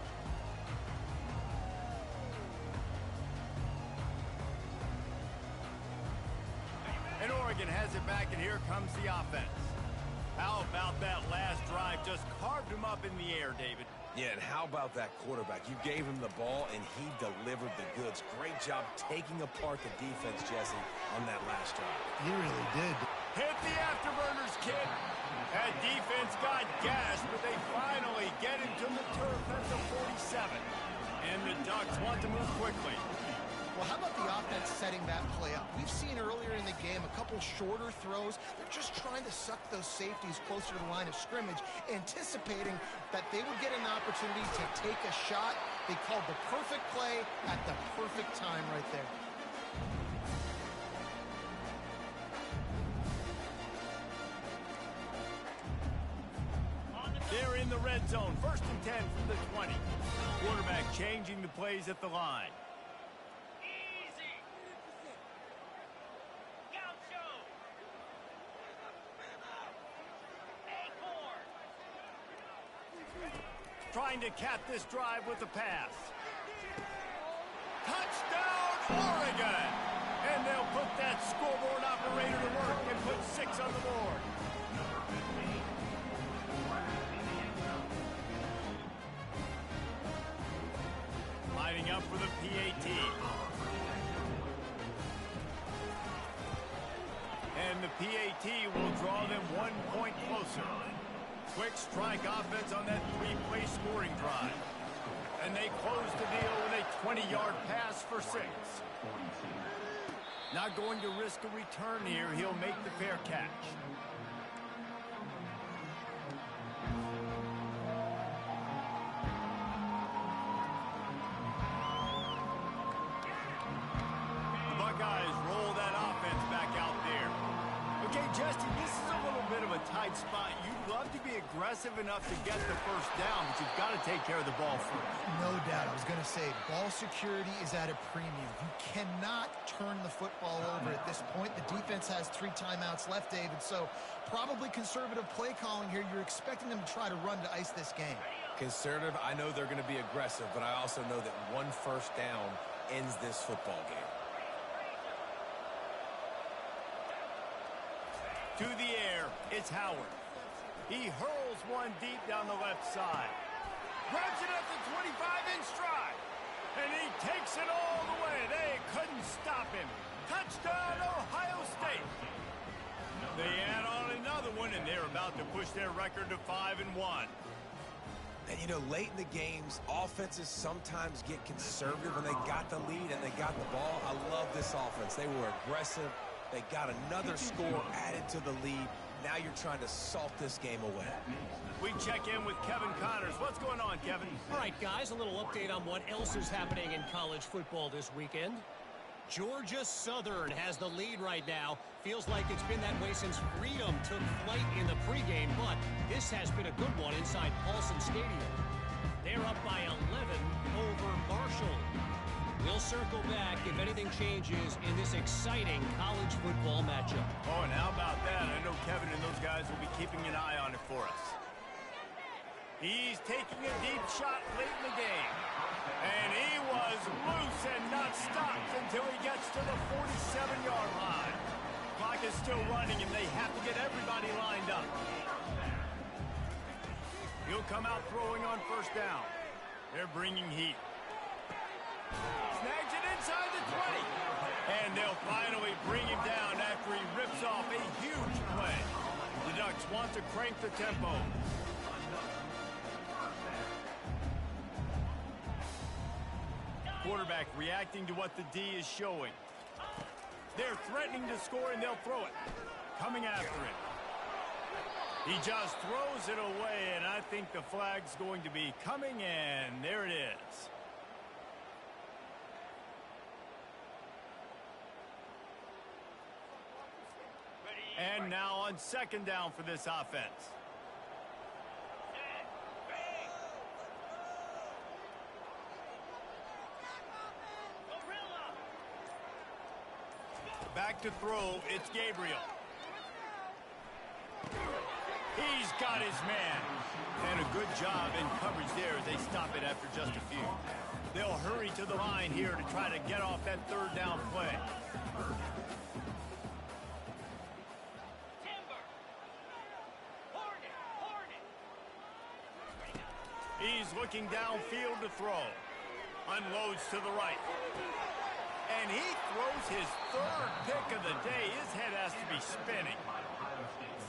S1: And Oregon has it back, and here comes the offense. How about that last drive? Just carved him up in the air, David.
S3: Yeah, and how about that quarterback? You gave him the ball, and he delivered the goods. Great job taking apart the defense, Jesse, on that last drive.
S2: He really did.
S1: Hit the afterburners, kid. That defense got gashed, but they finally get him to the turf at the 47. And the Ducks want to move quickly.
S2: Well, how about the offense setting that play up? We've seen earlier in the game a couple shorter throws. They're just trying to suck those safeties closer to the line of scrimmage, anticipating that they would get an opportunity to take a shot. They called the perfect play at the perfect time right there.
S1: They're in the red zone. 1st and 10 from the 20. Quarterback changing the plays at the line. Trying to cap this drive with the pass. Touchdown, Oregon! And they'll put that scoreboard operator to work and put 6 on the board. Lining up for the PAT. And the PAT will draw them 1 point closer. Quick strike offense on that 3-play scoring drive. And they close the deal with a 20-yard pass for 6. Not going to risk a return here. He'll make the fair catch. The Buckeyes roll that offense back out there. Okay, Justin, this is a little bit of a tight spot. You'd love to be aggressive enough to get the first down, but you've got to take care of the ball first.
S2: No doubt. I was going to say, ball security is at a premium. You cannot turn the football over at this point. The defense has 3 timeouts left, David, so probably conservative play calling here. You're expecting them to try to run to ice this game.
S3: Conservative, I know they're going to be aggressive, but I also know that 1 first down ends this football game.
S1: To the air, it's Howard. He hurls one deep down the left side. Grabs it at the 25 in stride. And he takes it all the way. They couldn't stop him. Touchdown, Ohio State. They add on another one, and they're about to push their record to 5-1.
S3: And, you know, late in the games, offenses sometimes get conservative when they got the lead and they got the ball. I love this offense. They were aggressive. They got another score added to the lead. Now you're trying to salt this game away.
S1: We check in with Kevin Connors. What's going on, Kevin?
S4: All right, guys, a little update on what else is happening in college football this weekend. Georgia Southern has the lead right now. Feels like it's been that way since Freedom took flight in the pregame, but this has been a good one inside Paulson Stadium. They're up by 11 over Marshall. We'll circle back if anything changes in this exciting college football matchup.
S1: Oh, and how about that? I know Kevin and those guys will be keeping an eye on it for us. He's taking a deep shot late in the game. And he was loose and not stopped until he gets to the 47-yard line. Clock is still running, and they have to get everybody lined up. He'll come out throwing on first down. They're bringing heat. Snags it inside the 20. And they'll finally bring him down after he rips off a huge play. The Ducks want to crank the tempo. Quarterback reacting to what the D is showing. They're threatening to score, and they'll throw it. Coming after it. He just throws it away, and I think the flag's going to be coming, and there it is. And now on second down for this offense. Back to throw, it's Gabriel. He's got his man. And a good job in coverage there as they stop it after just a few. They'll hurry to the line here to try to get off that third down play. He's looking downfield to throw. Unloads to the right. And he throws his third pick of the day. His head has to be spinning.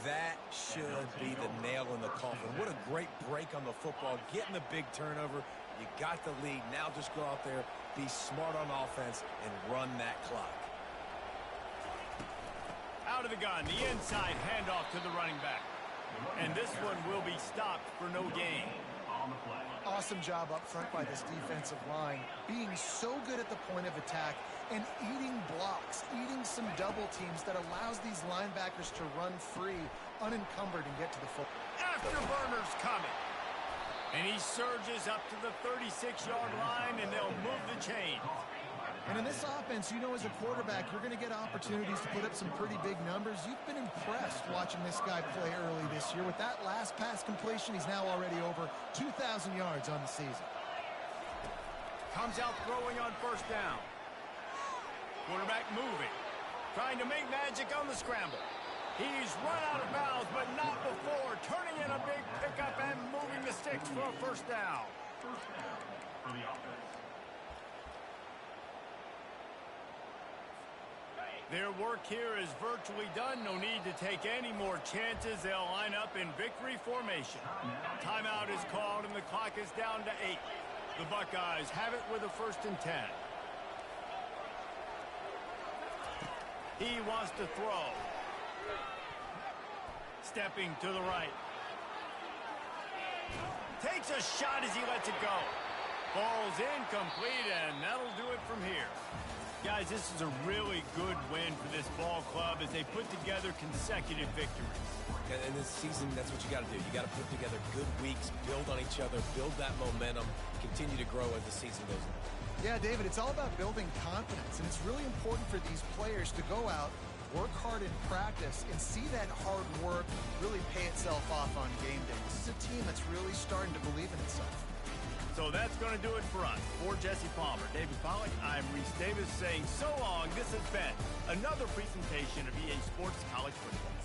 S3: That should be the nail in the coffin. What a great break on the football. Getting the big turnover. You got the lead. Now just go out there, be smart on offense, and run that clock.
S1: Out of the gun, the inside handoff to the running back. And this one will be stopped for no gain.
S2: Awesome job up front by this defensive line, being so good at the point of attack and eating blocks, eating some double teams that allows these linebackers to run free, unencumbered, and get to the football.
S1: Afterburner's coming. And he surges up to the 36-yard line, and they'll move the chain.
S2: And in this offense, you know, as a quarterback, you're going to get opportunities to put up some pretty big numbers. You've been impressed watching this guy play early this year. With that last pass completion, he's now already over 2,000 yards on the season.
S1: Comes out throwing on first down. Quarterback moving. Trying to make magic on the scramble. He's run out of bounds, but not before. Turning in a big pickup and moving the sticks for a first down.
S7: First down for the offense.
S1: Their work here is virtually done. No need to take any more chances. They'll line up in victory formation. Timeout is called, and the clock is down to 8. The Buckeyes have it with a 1st and 10. He wants to throw. Stepping to the right. Takes a shot as he lets it go. Ball's incomplete, and that'll do it from here. Guys, this is a really good win for this ball club as they put together consecutive victories.
S3: And this season, that's what you got to do. You got to put together good weeks, build on each other, build that momentum, continue to grow as the season goes on.
S2: Yeah, David, it's all about building confidence, and it's really important for these players to go out, work hard in practice, and see that hard work really pay itself off on game day. This is a team that's really starting to believe in itself.
S1: So that's going to do it for us. For Jesse Palmer, David Pollack, I'm Reese Davis saying so long. This has been another presentation of EA Sports College Football.